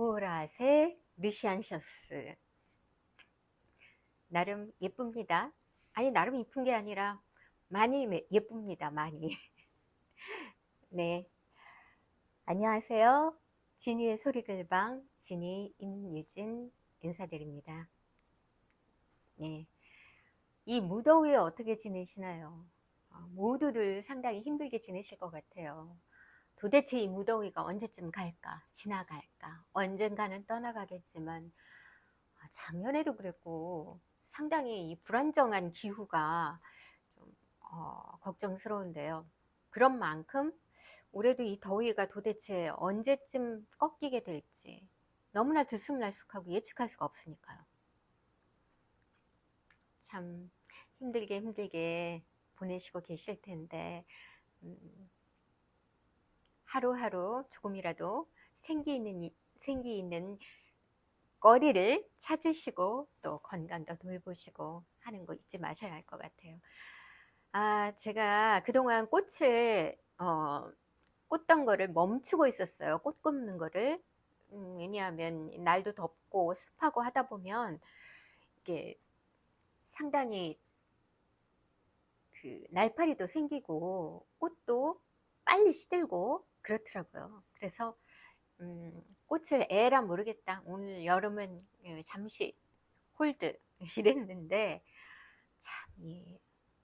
보라색 르시안셔스. 나름 예쁩니다. 아니, 나름 예쁜 게 아니라 많이 예쁩니다. 많이. 네, 안녕하세요. 진이의 소리글방 진이 임유진 인사드립니다. 네, 이 무더위에 어떻게 지내시나요? 모두들 상당히 힘들게 지내실 것 같아요. 도대체 이 무더위가 언제쯤 갈까? 지나갈까? 언젠가는 떠나가겠지만 작년에도 그랬고 상당히 이 불안정한 기후가 좀 걱정스러운데요. 그런 만큼 올해도 이 더위가 도대체 언제쯤 꺾이게 될지 너무나 들쑥날쑥하고 예측할 수가 없으니까요. 참 힘들게 보내시고 계실 텐데 하루하루 조금이라도 생기 있는 거리를 찾으시고 또 건강도 돌보시고 하는 거 잊지 마셔야 할 것 같아요. 제가 그동안 꽃을 꽂던 거를 멈추고 있었어요. 꽃 꽂는 거를. 왜냐하면 날도 덥고 습하고 하다 보면 이게 상당히 그 날파리도 생기고 꽃도 빨리 시들고 그렇더라고요. 그래서 꽃을 에라 모르겠다. 오늘 여름은 잠시 홀드 이랬는데 참 이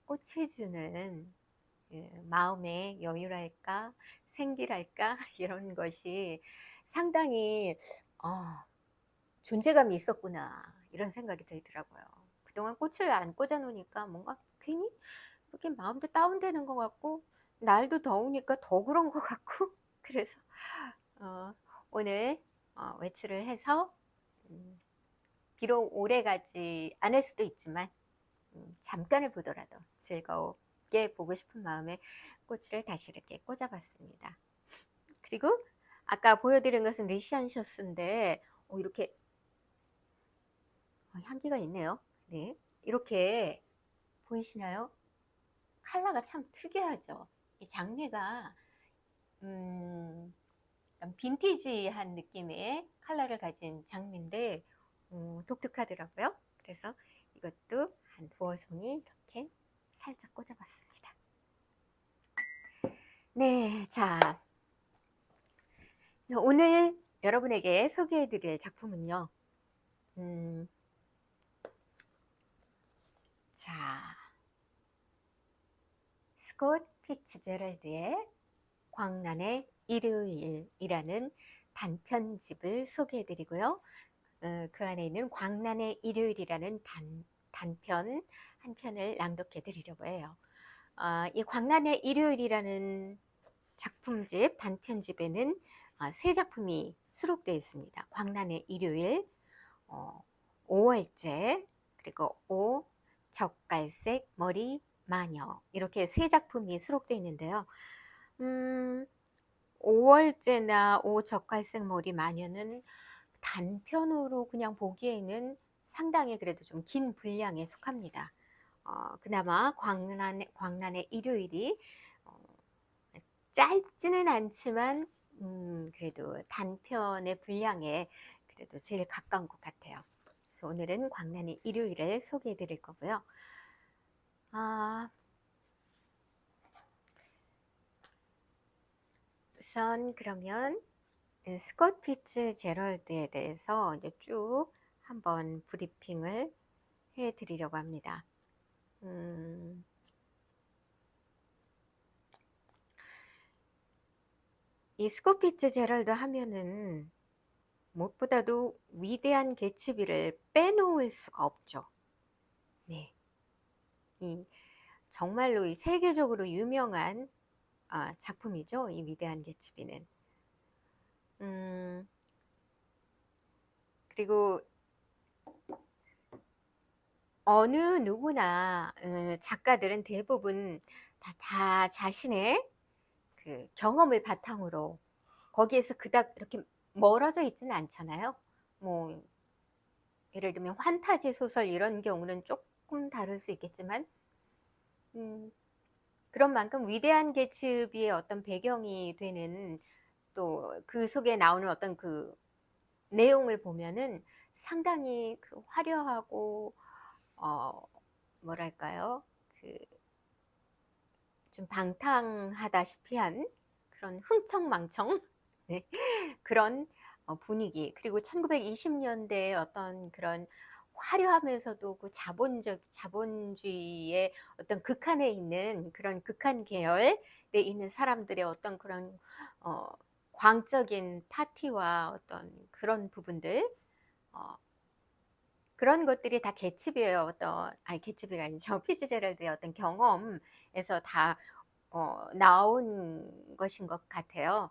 꽃이 주는 마음의 여유랄까 생기랄까 이런 것이 상당히 존재감이 있었구나 이런 생각이 들더라고요. 그동안 꽃을 안 꽂아 놓으니까 뭔가 괜히 이렇게 마음도 다운되는 것 같고 날도 더우니까 더 그런 것 같고 그래서 오늘 외출을 해서 비록 오래 가지 않을 수도 있지만 잠깐을 보더라도 즐겁게 보고 싶은 마음에 꽃을 다시 이렇게 꽂아봤습니다. 그리고 아까 보여드린 것은 리시안셔스인데 이렇게 향기가 있네요. 네, 이렇게 보이시나요? 컬러가 참 특이하죠. 이 장미가 빈티지한 느낌의 컬러를 가진 장미인데 독특하더라고요. 그래서 이것도 한 두어 송이 이렇게 살짝 꽂아봤습니다. 네, 자, 오늘 여러분에게 소개해드릴 작품은요. 자, 스콧 피츠제럴드의 광란의 일요일이라는 단편집을 소개해드리고요. 그 안에 있는 광란의 일요일이라는 단편 한 편을 낭독해 드리려고 해요. 이 광란의 일요일이라는 작품집 단편집에는 세 작품이 수록되어 있습니다. 광란의 일요일, 5월째, 그리고 젓갈색 머리 마녀 이렇게 세 작품이 수록되어 있는데요. 5월째나 젓갈색 머리 마녀는 단편으로 그냥 보기에는 상당히 그래도 좀 긴 분량에 속합니다. 그나마 광란의 일요일이 짧지는 않지만 그래도 단편의 분량에 그래도 제일 가까운 것 같아요. 그래서 오늘은 광란의 일요일을 소개해 드릴 거고요. 우선 그러면 스콧 피츠제럴드에 대해서 이제 쭉 한번 브리핑을 해 드리려고 합니다. 이 스콧 피츠제럴드 하면은 무엇보다도 위대한 개츠비를 빼놓을 수가 없죠. 네, 정말로 이 세계적으로 유명한 작품이죠. 이 위대한 개츠비는. 그리고 어느 누구나 작가들은 대부분 다 자신의 그 경험을 바탕으로 거기에서 그닥 이렇게 멀어져 있지는 않잖아요. 뭐 예를 들면 환타지 소설 이런 경우는 조금 다를 수 있겠지만 그런 만큼 위대한 개츠비의 어떤 배경이 되는 또 그 속에 나오는 어떤 그 내용을 보면은 상당히 그 화려하고 어 뭐랄까요? 그 좀 방탕하다시피 한 그런 흥청망청 네. 그런 분위기, 그리고 1920년대의 어떤 그런 화려하면서도 그 자본주의의 어떤 극한에 있는 그런 극한 계열에 있는 사람들의 어떤 그런 어 광적인 파티와 어떤 그런 부분들, 어 그런 것들이 다 개츠비의 어떤, 아니 개츠비가 아니죠. 피츠제럴드의 어떤 경험에서 다 나온 것인 것 같아요.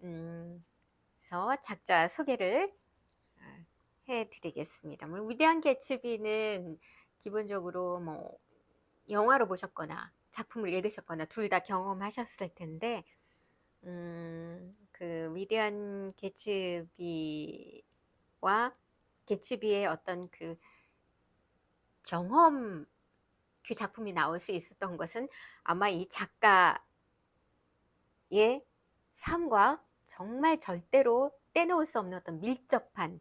음, 그래서 작자 소개를 해드리겠습니다. 위대한 개츠비는 기본적으로 뭐 영화로 보셨거나 작품을 읽으셨거나 둘 다 경험하셨을 텐데, 그 위대한 개츠비와 개츠비의 어떤 그 경험, 그 작품이 나올 수 있었던 것은 아마 이 작가의 삶과 정말 절대로 떼놓을 수 없는 어떤 밀접한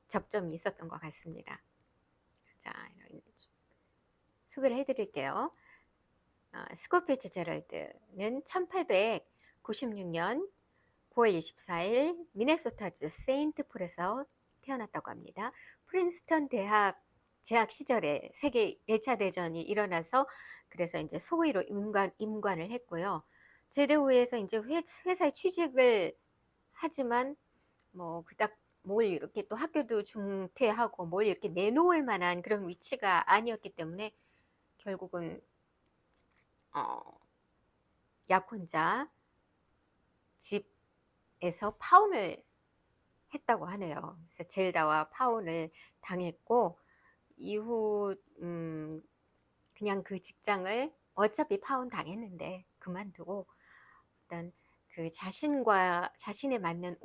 접점이 있었던 것 같습니다. 자, 소개를 해드릴게요. 스콧 피츠제럴드는 1896년 9월 24일 미네소타주 세인트폴에서 태어났다고 합니다. 프린스턴 대학 재학 시절에 세계 1차 대전이 일어나서 그래서 이제 소위로 임관을 했고요. 제대 후에서 이제 회사에 취직을 하지만 뭐 그닥 뭘 이렇게 또 학교도 중퇴하고 뭘 이렇게 내놓을 만한 그런 위치가 아니었기 때문에 결국은 약혼자 집에서 파혼을 했다고 하네요. 그래서 젤다와 파혼을 당했고 이후 그냥 그 직장을 어차피 파혼 당했는데 그만두고 어떤 그 자신에 맞는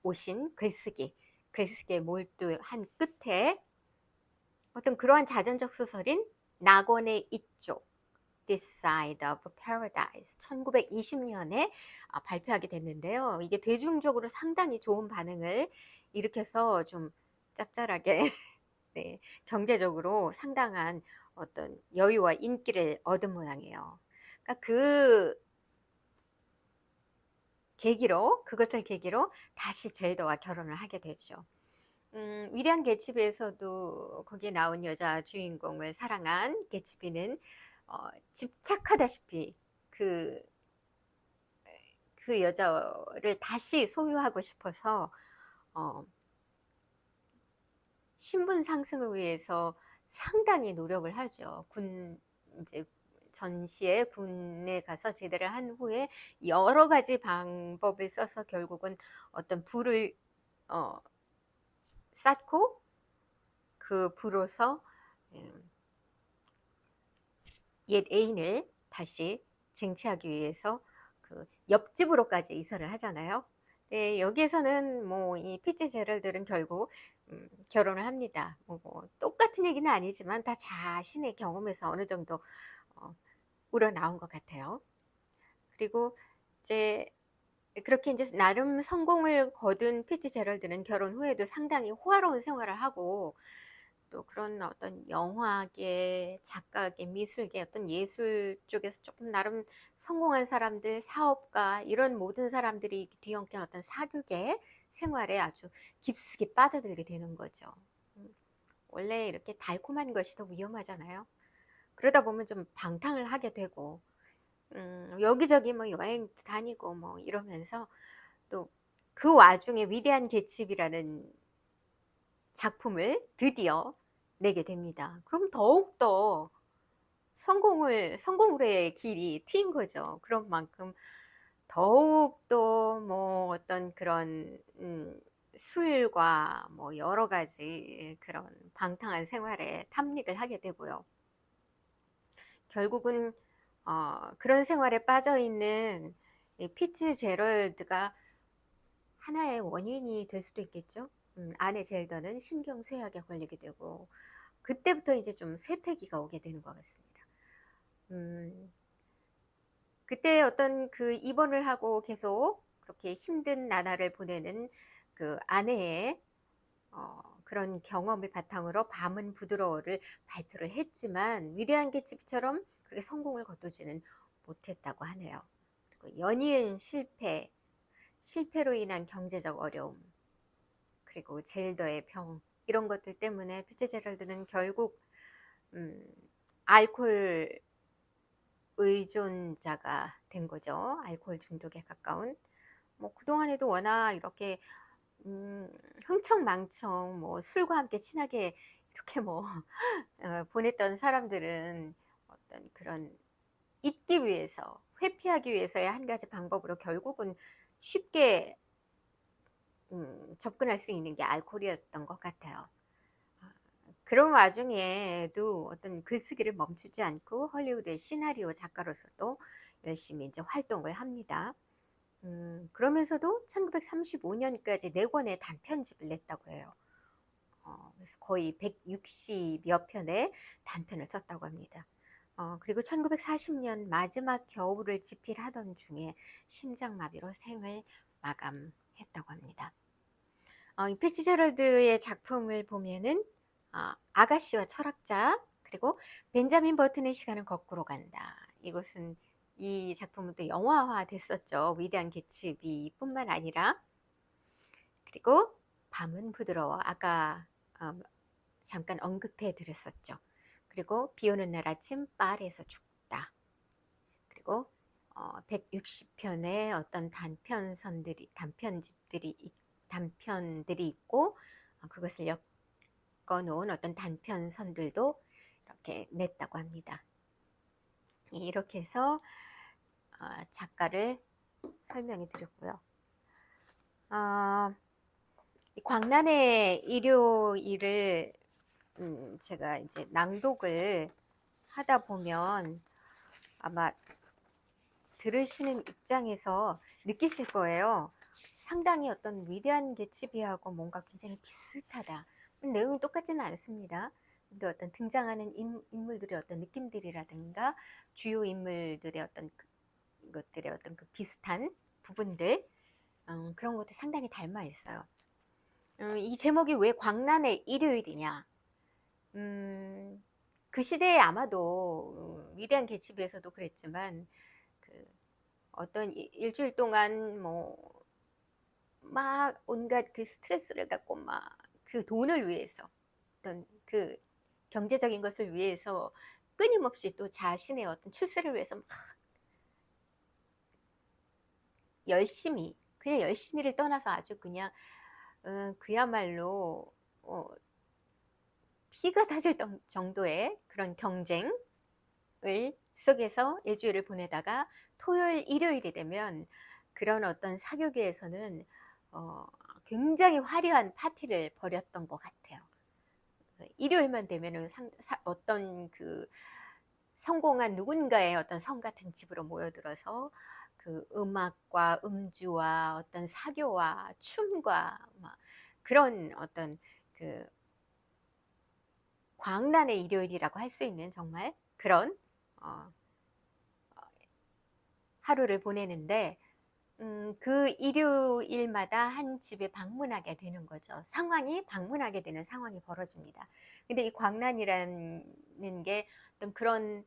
오신 글쓰기에 몰두한 끝에 어떤 그러한 자전적 소설인 낙원의 이쪽 This Side of Paradise 1920년에 발표하게 됐는데요. 이게 대중적으로 상당히 좋은 반응을 일으켜서 좀 짭짤하게 네, 경제적으로 상당한 어떤 여유와 인기를 얻은 모양이에요. 그러니까 그것을 계기로 다시 젤더와 결혼을 하게 되죠. 위대한 개츠비에서도 거기에 나온 여자 주인공을 사랑한 개츠비는 집착하다시피 그, 그 여자를 다시 소유하고 싶어서 어, 신분 상승을 위해서 상당히 노력을 하죠. 이제 전시에 군에 가서 제대를 한 후에 여러 가지 방법을 써서 결국은 어떤 부를 어, 쌓고 그 부로서 음, 옛 애인을 다시 쟁취하기 위해서 그 옆집으로까지 이사를 하잖아요. 네, 여기에서는 뭐 이 피츠제럴드는 결국 결혼을 합니다. 뭐 똑같은 얘기는 아니지만 다 자신의 경험에서 어느 정도 어, 우러나온 것 같아요. 그리고 이제 그렇게 이제 나름 성공을 거둔 피츠제럴드는 결혼 후에도 상당히 호화로운 생활을 하고 또 그런 어떤 영화계, 작가계, 미술계, 어떤 예술 쪽에서 조금 나름 성공한 사람들, 사업가, 이런 모든 사람들이 뒤엉킨 어떤 사교계 생활에 아주 깊숙이 빠져들게 되는 거죠. 원래 이렇게 달콤한 것이 더 위험하잖아요. 그러다 보면 좀 방탕을 하게 되고, 여기저기 뭐 여행 다니고 뭐 이러면서 또 그 와중에 위대한 개츠비라는 작품을 드디어 내게 됩니다. 그럼 더욱더 성공으로의 길이 트인 거죠. 그런 만큼 더욱더 뭐 어떤 그런 술과 뭐 여러 가지 그런 방탕한 생활에 탐닉을 하게 되고요. 결국은 그런 생활에 빠져 있는 피츠제럴드가 하나의 원인이 될 수도 있겠죠. 아내 젤더는 신경쇠약에 걸리게 되고 그때부터 이제 좀 쇠퇴기가 오게 되는 것 같습니다. 그때 어떤 그 입원을 하고 계속 그렇게 힘든 나날을 보내는 그 아내의 그런 경험을 바탕으로 밤은 부드러워를 발표를 했지만 위대한 개츠비처럼 그렇게 성공을 거두지는 못했다고 하네요. 그리고 연이은 실패로 인한 경제적 어려움, 그리고 젤더의 병, 이런 것들 때문에 피츠제럴드는 결국 알코올 의존자가 된 거죠. 알코올 중독에 가까운. 뭐 그동안에도 워낙 이렇게 흥청망청 뭐 술과 함께 친하게 이렇게 뭐 보냈던 사람들은 어떤 그런 잊기 위해서, 회피하기 위해서의 한 가지 방법으로 결국은 쉽게 접근할 수 있는 게 알코올이었던 것 같아요. 그런 와중에도 어떤 글쓰기를 멈추지 않고 헐리우드의 시나리오 작가로서도 열심히 이제 활동을 합니다. 그러면서도 1935년까지 4권의 단편집을 냈다고 해요. 그래서 거의 160여 편의 단편을 썼다고 합니다. 그리고 1940년 마지막 겨울을 집필하던 중에 심장마비로 생을 마감했다고 합니다. 이 피츠제럴드의 작품을 보면은 아가씨와 철학자, 그리고 벤자민 버튼의 시간은 거꾸로 간다. 이 작품은 또 영화화 됐었죠. 위대한 개츠비뿐만 아니라. 그리고 밤은 부드러워, 아까 잠깐 언급해 드렸었죠. 그리고 비 오는 날 아침 바에서 죽다. 그리고 160편의 어떤 단편들이 있고, 그것을 엮어놓은 어떤 단편선들도 이렇게 냈다고 합니다. 이렇게 해서 작가를 설명해 드렸고요. 이 광란의 일요일을 제가 이제 낭독을 하다 보면 아마 들으시는 입장에서 느끼실 거예요. 상당히 어떤 위대한 개츠비하고 뭔가 굉장히 비슷하다. 내용이 똑같지는 않습니다. 근데 어떤 등장하는 인물들의 어떤 느낌들이라든가 주요 인물들의 어떤 것들의 어떤 그 비슷한 부분들, 그런 것도 상당히 닮아 있어요. 이 제목이 왜 광란의 일요일이냐? 그 시대에 아마도 위대한 개츠비에서도 그랬지만 그 어떤 일주일 동안 뭐 막 온갖 그 스트레스를 갖고 막 그 돈을 위해서, 어떤 그 경제적인 것을 위해서 끊임없이 또 자신의 어떤 출세를 위해서 막 그냥 열심히를 떠나서 아주 그냥 그야말로 피가 다질 정도의 그런 경쟁을 속에서 일주일을 보내다가 토요일, 일요일이 되면 그런 어떤 사교계에서는 굉장히 화려한 파티를 벌였던 것 같아요. 일요일만 되면은 어떤 그 성공한 누군가의 어떤 성 같은 집으로 모여들어서 그 음악과 음주와 어떤 사교와 춤과 막 그런 어떤 그 광란의 일요일이라고 할 수 있는 정말 그런 하루를 보내는데, 그 일요일마다 한 집에 방문하게 되는 거죠. 방문하게 되는 상황이 벌어집니다. 근데 이 광란이라는 게 어떤 그런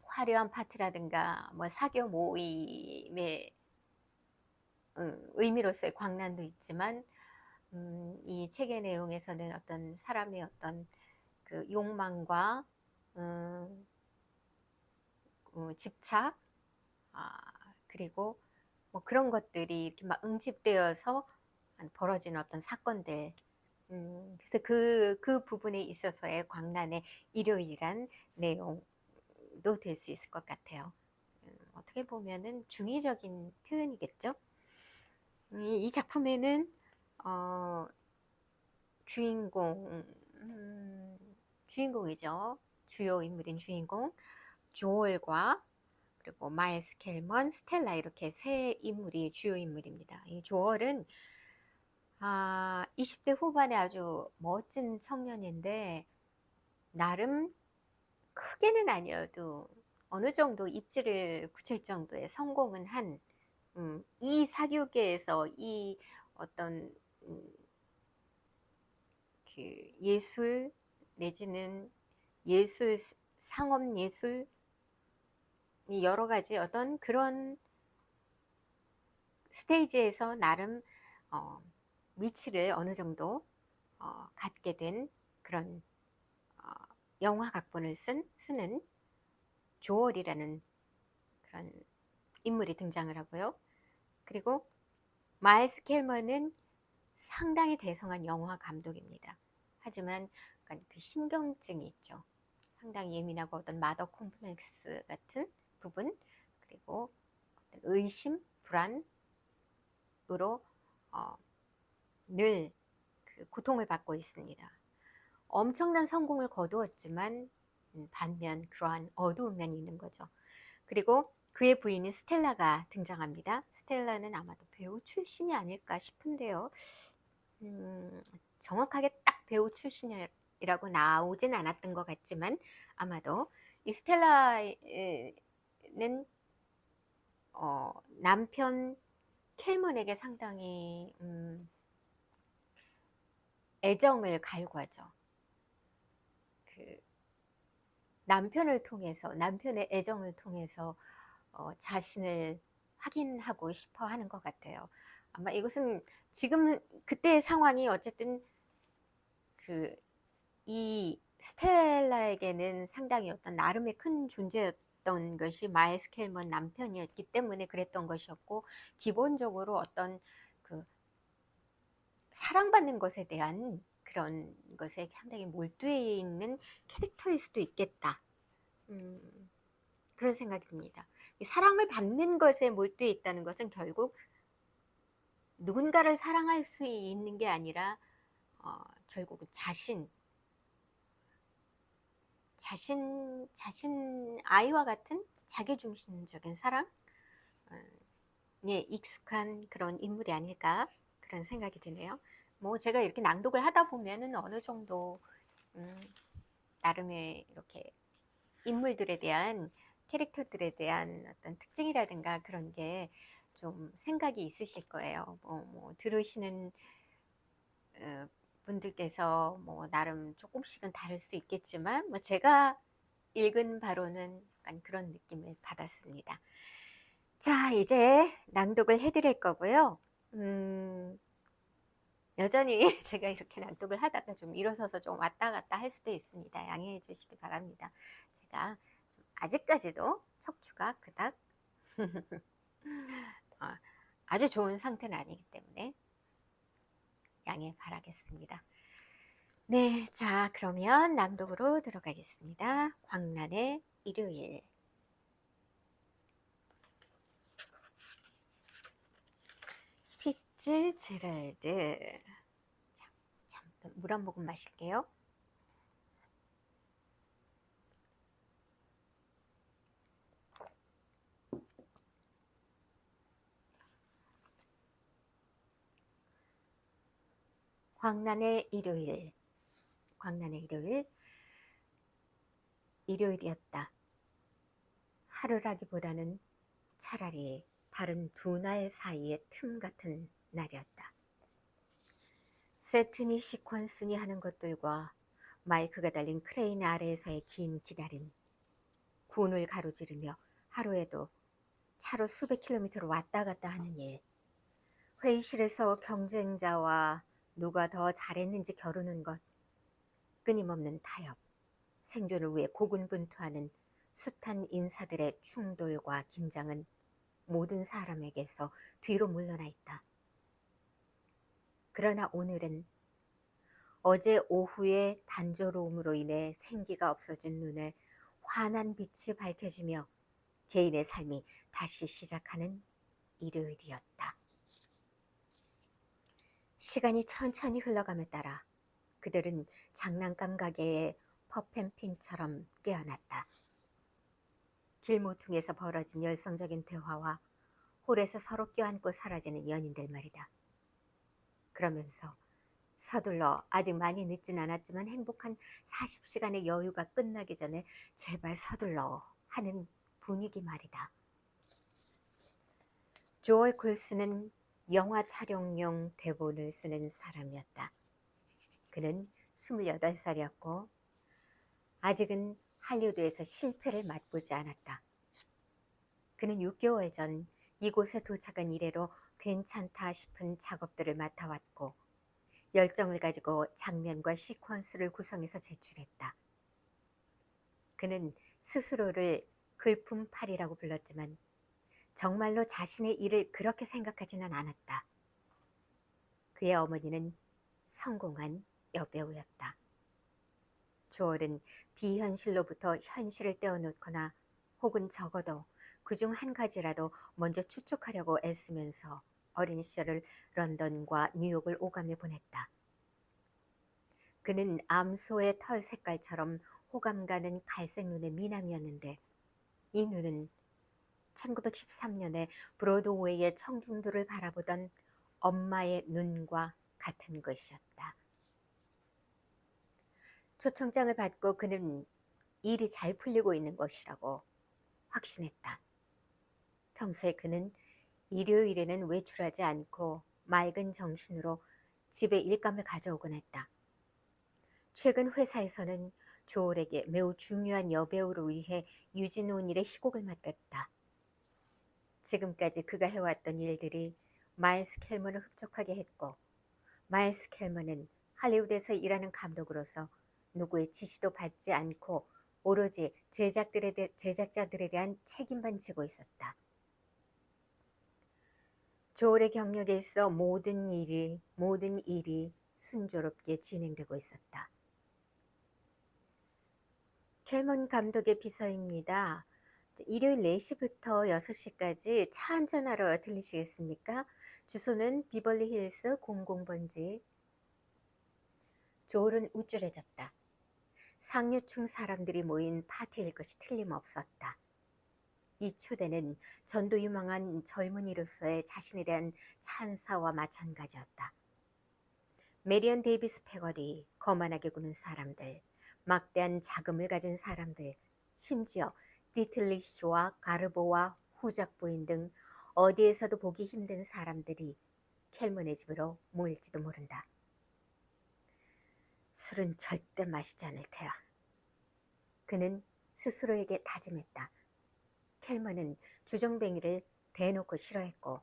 화려한 파티라든가 뭐 사교 모임의 의미로서의 광란도 있지만, 이 책의 내용에서는 어떤 사람의 어떤 그 욕망과 집착, 그리고 뭐 그런 것들이 이렇게 막 응집되어서 벌어지는 어떤 사건들. 그래서 그 부분에 있어서의 광란의 일요일이란 내용도 될 수 있을 것 같아요. 어떻게 보면은 중의적인 표현이겠죠. 이 작품에는 주인공이죠. 주요 인물인 주인공 조얼과 그리고 마일스 켈먼, 스텔라, 이렇게 세 인물이 주요 인물입니다. 이 조얼은 20대 후반에 아주 멋진 청년인데 나름 크게는 아니어도 어느 정도 입지를 굳힐 정도의 성공은 한 이 사교계에서 이 어떤 그 예술 내지는 예술, 상업 예술, 이 여러 가지 어떤 그런 스테이지에서 나름 위치를 어느 정도 갖게 된 그런 어, 영화 각본을 쓰는 조얼이라는 그런 인물이 등장을 하고요. 그리고 마일스 켈머는 상당히 대성한 영화 감독입니다. 하지만 약간 그 신경증이 있죠. 상당히 예민하고 어떤 마더 콤플렉스 같은 부분, 그리고 어떤 의심, 불안으로 늘 그 고통을 받고 있습니다. 엄청난 성공을 거두었지만 반면 그러한 어두운 면이 있는 거죠. 그리고 그의 부인인 스텔라가 등장합니다. 스텔라는 아마도 배우 출신이 아닐까 싶은데요. 정확하게 딱 배우 출신이라고 나오진 않았던 것 같지만 아마도 이 스텔라는 남편 켈먼에게 상당히 애정을 갈구하죠. 그 남편을 통해서, 남편의 애정을 통해서 자신을 확인하고 싶어 하는 것 같아요. 아마 이것은 지금 그때의 상황이 어쨌든 이 스텔라에게는 상당히 어떤 나름의 큰 존재였던 것이 마일스 켈먼 남편이었기 때문에 그랬던 것이었고, 기본적으로 어떤 그 사랑받는 것에 대한 그런 것에 상당히 몰두해 있는 캐릭터일 수도 있겠다. 그런 생각이 듭니다. 사랑을 받는 것에 몰두해 있다는 것은 결국 누군가를 사랑할 수 있는 게 아니라 결국은 자신 아이와 같은 자기중심적인 사랑에 익숙한 그런 인물이 아닐까 그런 생각이 드네요. 뭐 제가 이렇게 낭독을 하다 보면은 어느 정도 나름의 이렇게 인물들에 대한 캐릭터들에 대한 어떤 특징이라든가 그런 게 좀 생각이 있으실 거예요. 뭐 들으시는 분들께서 뭐 나름 조금씩은 다를 수 있겠지만 뭐 제가 읽은 바로는 약간 그런 느낌을 받았습니다. 자, 이제 낭독을 해드릴 거고요. 여전히 제가 이렇게 낭독을 하다가 좀 일어서서 좀 왔다 갔다 할 수도 있습니다. 양해해 주시기 바랍니다. 제가 아직까지도 척추가 그닥 아주 좋은 상태는 아니기 때문에 양해 바라겠습니다. 네, 자, 그러면 낭독으로 들어가겠습니다. 광란의 일요일. 피츠제랄드. 잠깐 물 한 모금 마실게요. 광란의 일요일. 광란의 일요일. 일요일이었다. 하루라기보다는 차라리 다른 두 날 사이의 틈 같은 날이었다. 세트니 시퀀스니 하는 것들과 마이크가 달린 크레인 아래에서의 긴 기다림, 군을 가로지르며 하루에도 차로 수백 킬로미터를 왔다 갔다 하는 일, 회의실에서 경쟁자와 누가 더 잘했는지 겨루는 것, 끊임없는 타협, 생존을 위해 고군분투하는 숱한 인사들의 충돌과 긴장은 모든 사람에게서 뒤로 물러나 있다. 그러나 오늘은 어제 오후의 단조로움으로 인해 생기가 없어진 눈에 환한 빛이 밝혀지며 개인의 삶이 다시 시작하는 일요일이었다. 시간이 천천히 흘러감에 따라 그들은 장난감 가게의 퍼펜핀처럼 깨어났다. 길모퉁에서 벌어진 열성적인 대화와 홀에서 서로 껴안고 사라지는 연인들 말이다. 그러면서 서둘러 아직 많이 늦진 않았지만 행복한 40시간의 여유가 끝나기 전에 제발 서둘러 하는 분위기 말이다. 조얼 콜스는 영화 촬영용 대본을 쓰는 사람이었다. 그는 28살이었고 아직은 할리우드에서 실패를 맛보지 않았다. 그는 6개월 전 이곳에 도착한 이래로 괜찮다 싶은 작업들을 맡아왔고 열정을 가지고 장면과 시퀀스를 구성해서 제출했다. 그는 스스로를 글품팔이라고 불렀지만 정말로 자신의 일을 그렇게 생각하지는 않았다. 그의 어머니는 성공한 여배우였다. 조얼은 비현실로부터 현실을 떼어놓거나 혹은 적어도 그중 한 가지라도 먼저 추측하려고 애쓰면서 어린 시절을 런던과 뉴욕을 오가며 보냈다. 그는 암소의 털 색깔처럼 호감 가는 갈색 눈의 미남이었는데 이 눈은 1913년에 브로드웨이의 청중들을 바라보던 엄마의 눈과 같은 것이었다. 초청장을 받고 그는 일이 잘 풀리고 있는 것이라고 확신했다. 평소에 그는 일요일에는 외출하지 않고 맑은 정신으로 집에 일감을 가져오곤 했다. 최근 회사에서는 조얼에게 매우 중요한 여배우를 위해 유진온 일의 희곡을 맡겼다. 지금까지 그가 해왔던 일들이 마일스 켈먼을 흡족하게 했고 마일스 켈먼은 할리우드에서 일하는 감독으로서 누구의 지시도 받지 않고 오로지 제작자들에 대한 책임만 지고 있었다. 조얼의 경력에 있어 모든 일이 순조롭게 진행되고 있었다. 켈먼 감독의 비서입니다. 일요일 4시부터 6시까지 차 한잔하러 들리시겠습니까? 주소는 비벌리 힐스 00번지. 조얼은 우쭐해졌다. 상류층 사람들이 모인 파티일 것이 틀림없었다. 이 초대는 전도유망한 젊은이로서의 자신에 대한 찬사와 마찬가지였다. 메리언 데이비스 패거리, 거만하게 구는 사람들, 막대한 자금을 가진 사람들, 심지어 디틀리히와 가르보와 후작 부인 등 어디에서도 보기 힘든 사람들이 켈먼의 집으로 모일지도 모른다. 술은 절대 마시지 않을 테야. 그는 스스로에게 다짐했다. 켈먼은 주정뱅이를 대놓고 싫어했고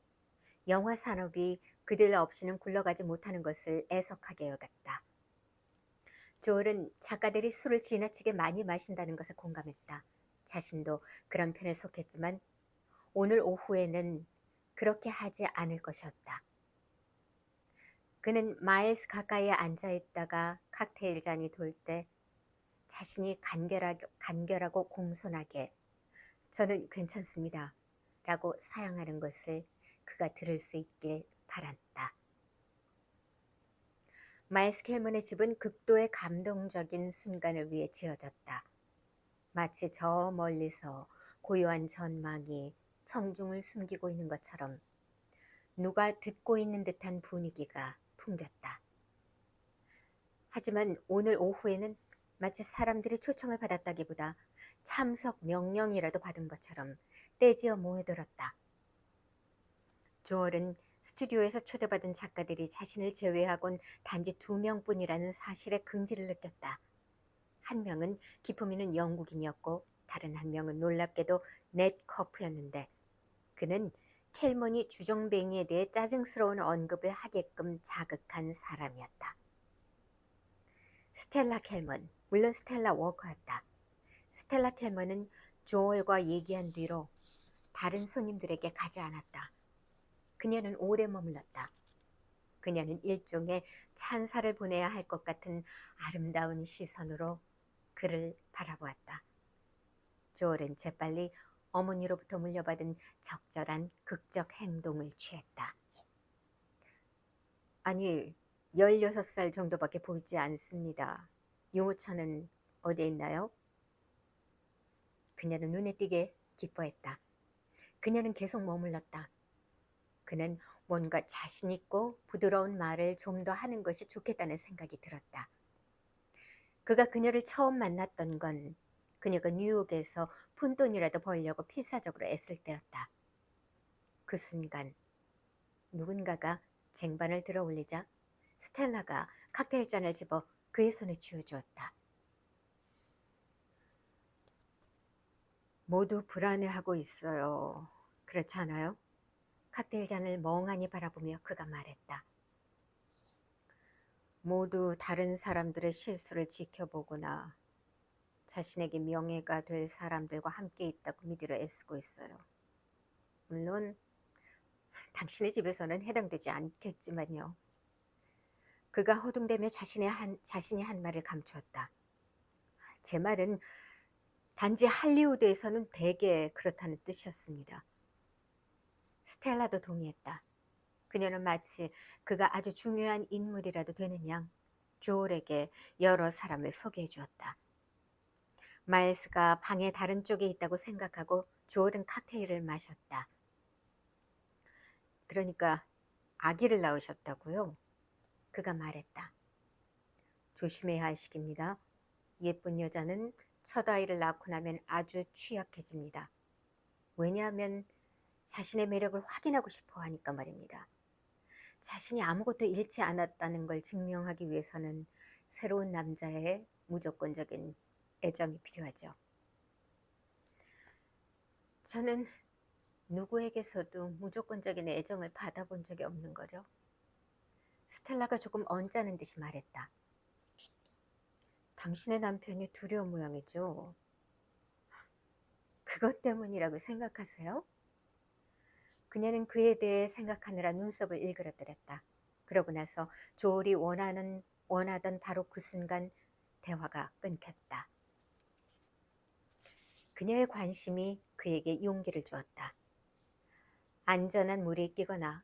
영화 산업이 그들 없이는 굴러가지 못하는 것을 애석하게 여겼다. 조얼은 작가들이 술을 지나치게 많이 마신다는 것에 공감했다. 자신도 그런 편에 속했지만 오늘 오후에는 그렇게 하지 않을 것이었다. 그는 마일스 가까이에 앉아있다가 칵테일 잔이 돌 때 자신이 간결하고 공손하게 저는 괜찮습니다 라고 사양하는 것을 그가 들을 수 있길 바랐다. 마일스 켈먼의 집은 극도의 감동적인 순간을 위해 지어졌다. 마치 저 멀리서 고요한 전망이 청중을 숨기고 있는 것처럼 누가 듣고 있는 듯한 분위기가 풍겼다. 하지만 오늘 오후에는 마치 사람들이 초청을 받았다기보다 참석 명령이라도 받은 것처럼 떼지어 모여들었다. 조얼은 스튜디오에서 초대받은 작가들이 자신을 제외하곤 단지 2명뿐이라는 사실에 긍지를 느꼈다. 한 명은 기품 있는 영국인이었고 다른 한 명은 놀랍게도 넷 커프였는데 그는 켈먼이 주정뱅이에 대해 짜증스러운 언급을 하게끔 자극한 사람이었다. 스텔라 켈먼, 물론 스텔라 워커였다. 스텔라 켈먼은 조얼과 얘기한 뒤로 다른 손님들에게 가지 않았다. 그녀는 오래 머물렀다. 그녀는 일종의 찬사를 보내야 할 것 같은 아름다운 시선으로 그를 바라보았다. 조얼은 재빨리 어머니로부터 물려받은 적절한 극적 행동을 취했다. 아니, 16살 정도밖에 보이지 않습니다. 유모차는 어디에 있나요? 그녀는 눈에 띄게 기뻐했다. 그녀는 계속 머물렀다. 그는 뭔가 자신 있고 부드러운 말을 좀 더 하는 것이 좋겠다는 생각이 들었다. 그가 그녀를 처음 만났던 건 그녀가 뉴욕에서 푼돈이라도 벌려고 필사적으로 애쓸 때였다. 그 순간 누군가가 쟁반을 들어 올리자 스텔라가 칵테일 잔을 집어 그의 손에 쥐어주었다. 모두 불안해하고 있어요. 그렇지 않아요? 칵테일 잔을 멍하니 바라보며 그가 말했다. 모두 다른 사람들의 실수를 지켜보거나 자신에게 명예가 될 사람들과 함께 있다고 믿으려 애쓰고 있어요. 물론 당신의 집에서는 해당되지 않겠지만요. 그가 허둥대며 자신이 한 말을 감추었다. 제 말은 단지 할리우드에서는 대개 그렇다는 뜻이었습니다. 스텔라도 동의했다. 그녀는 마치 그가 아주 중요한 인물이라도 되는 양 조엘에게 여러 사람을 소개해 주었다. 마일스가 방의 다른 쪽에 있다고 생각하고 조엘은 칵테일을 마셨다. 그러니까 아기를 낳으셨다고요? 그가 말했다. 조심해야 할 시기입니다. 예쁜 여자는 첫 아이를 낳고 나면 아주 취약해집니다. 왜냐하면 자신의 매력을 확인하고 싶어 하니까 말입니다. 자신이 아무것도 잃지 않았다는 걸 증명하기 위해서는 새로운 남자의 무조건적인 애정이 필요하죠. 저는 누구에게서도 무조건적인 애정을 받아본 적이 없는 거려. 스텔라가 조금 언짢은 듯이 말했다. 당신의 남편이 두려운 모양이죠. 그것 때문이라고 생각하세요? 그녀는 그에 대해 생각하느라 눈썹을 일그러뜨렸다. 그러고 나서 조엘이 원하던 바로 그 순간 대화가 끊겼다. 그녀의 관심이 그에게 용기를 주었다. 안전한 물에 끼거나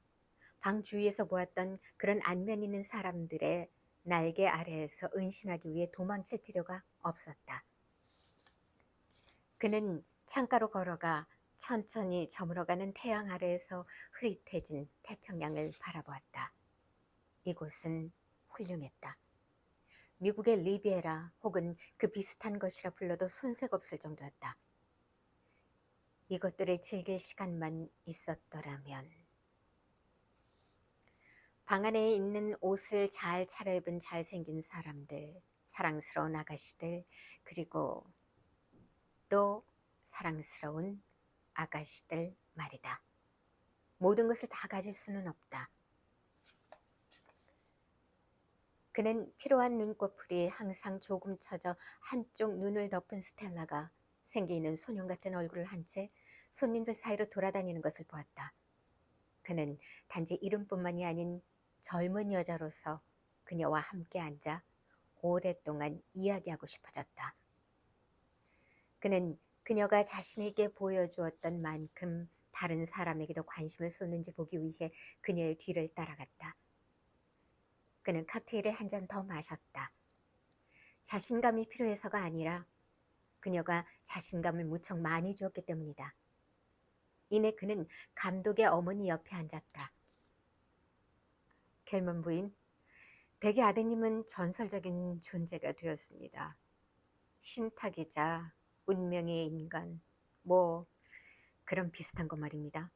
방 주위에서 보았던 그런 안면 있는 사람들의 날개 아래에서 은신하기 위해 도망칠 필요가 없었다. 그는 창가로 걸어가 천천히 저물어가는 태양 아래에서 흐릿해진 태평양을 바라보았다. 이곳은 훌륭했다. 미국의 리비에라 혹은 그 비슷한 것이라 불러도 손색 없을 정도였다. 이것들을 즐길 시간만 있었더라면. 방 안에 있는 옷을 잘 차려입은 잘생긴 사람들, 사랑스러운 아가씨들, 그리고 또 사랑스러운 아가씨들 말이다. 모든 것을 다 가질 수는 없다. 그는 피로한 눈꺼풀이 항상 조금 처져 한쪽 눈을 덮은 스텔라가 생기 있는 소년 같은 얼굴을 한 채 손님들 사이로 돌아다니는 것을 보았다. 그는 단지 이름뿐만이 아닌 젊은 여자로서 그녀와 함께 앉아 오랫동안 이야기하고 싶어졌다. 그는 그녀가 자신에게 보여주었던 만큼 다른 사람에게도 관심을 쏟는지 보기 위해 그녀의 뒤를 따라갔다. 그는 칵테일을 한 잔 더 마셨다. 자신감이 필요해서가 아니라 그녀가 자신감을 무척 많이 주었기 때문이다. 이내 그는 감독의 어머니 옆에 앉았다. 켈먼 부인, 댁의 아드님은 전설적인 존재가 되었습니다. 신탁이자 운명의 인간, 뭐 그런 비슷한 거 말입니다.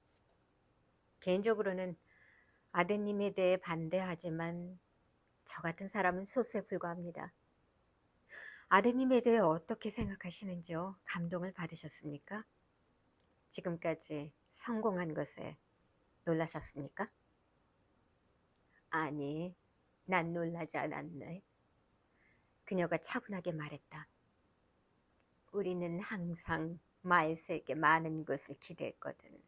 개인적으로는 아드님에 대해 반대하지만 저 같은 사람은 소수에 불과합니다. 아드님에 대해 어떻게 생각하시는지요? 감동을 받으셨습니까? 지금까지 성공한 것에 놀라셨습니까? 아니, 난 놀라지 않았네. 그녀가 차분하게 말했다. 우리는 항상 마일스에게 많은 것을 기대했거든.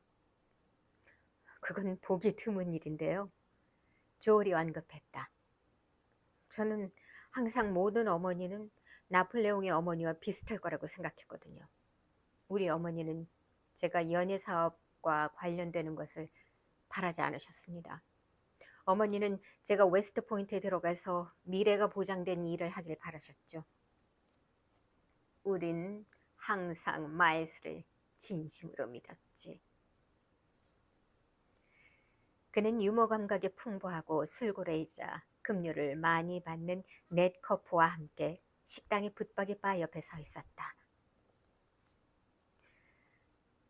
그건 보기 드문 일인데요. 조엘이 언급했다. 저는 항상 모든 어머니는 나폴레옹의 어머니와 비슷할 거라고 생각했거든요. 우리 어머니는 제가 연예 사업과 관련되는 것을 바라지 않으셨습니다. 어머니는 제가 웨스트 포인트에 들어가서 미래가 보장된 일을 하길 바라셨죠. 우린 항상 마일스를 진심으로 믿었지. 그는 유머 감각에 풍부하고 술고래이자 급료를 많이 받는 넷 커프와 함께 식당의 붙박이 바 옆에 서 있었다.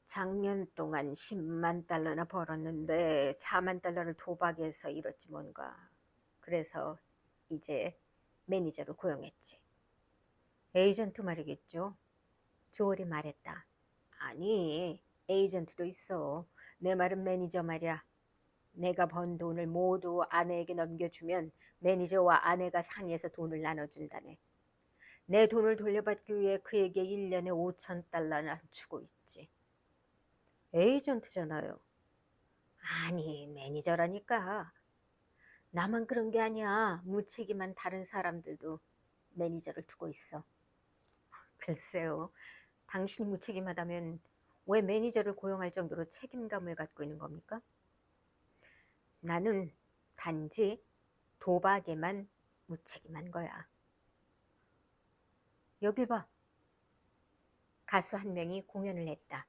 작년 동안 10만 달러나 벌었는데 4만 달러를 도박해서 잃었지 뭔가. 그래서 이제 매니저를 고용했지. 에이전트 말이겠죠. 조얼이 말했다. 아니, 에이전트도 있어. 내 말은 매니저 말이야. 내가 번 돈을 모두 아내에게 넘겨주면 매니저와 아내가 상의해서 돈을 나눠준다네. 내 돈을 돌려받기 위해 그에게 1년에 5,000달러나 주고 있지. 에이전트잖아요. 아니, 매니저라니까. 나만 그런 게 아니야. 무책임한 다른 사람들도 매니저를 두고 있어. 글쎄요. 당신이 무책임하다면 왜 매니저를 고용할 정도로 책임감을 갖고 있는 겁니까? 나는 단지 도박에만 무책임한 거야. 여길 봐. 가수 한 명이 공연을 했다.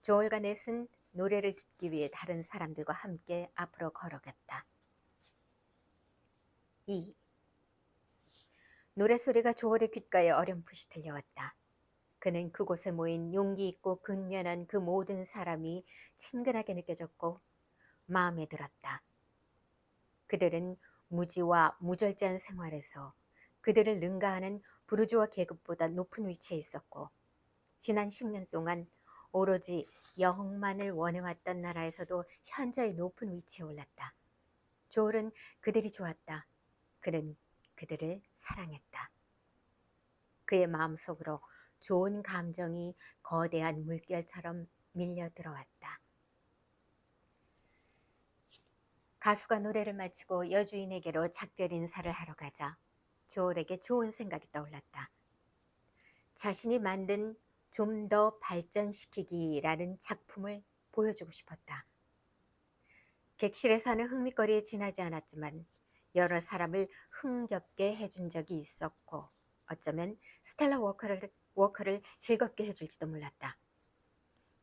조얼과 넷은 노래를 듣기 위해 다른 사람들과 함께 앞으로 걸어갔다. 2. 노랫소리가 조얼의 귓가에 어렴풋이 들려왔다. 그는 그곳에 모인 용기 있고 근면한 그 모든 사람이 친근하게 느껴졌고 마음에 들었다. 그들은 무지와 무절제한 생활에서 그들을 능가하는 부르주아 계급보다 높은 위치에 있었고 지난 10년 동안 오로지 영만을 원해왔던 나라에서도 현저히 높은 위치에 올랐다. 조얼은 그들이 좋았다. 그는 그들을 사랑했다. 그의 마음속으로 좋은 감정이 거대한 물결처럼 밀려 들어왔다. 가수가 노래를 마치고 여주인에게로 작별 인사를 하러 가자 조얼에게 좋은 생각이 떠올랐다. 자신이 만든 좀 더 발전시키기라는 작품을 보여주고 싶었다. 객실에서는 흥미거리에 지나지 않았지만 여러 사람을 흥겹게 해준 적이 있었고 어쩌면 스텔라 워커를 즐겁게 해줄지도 몰랐다.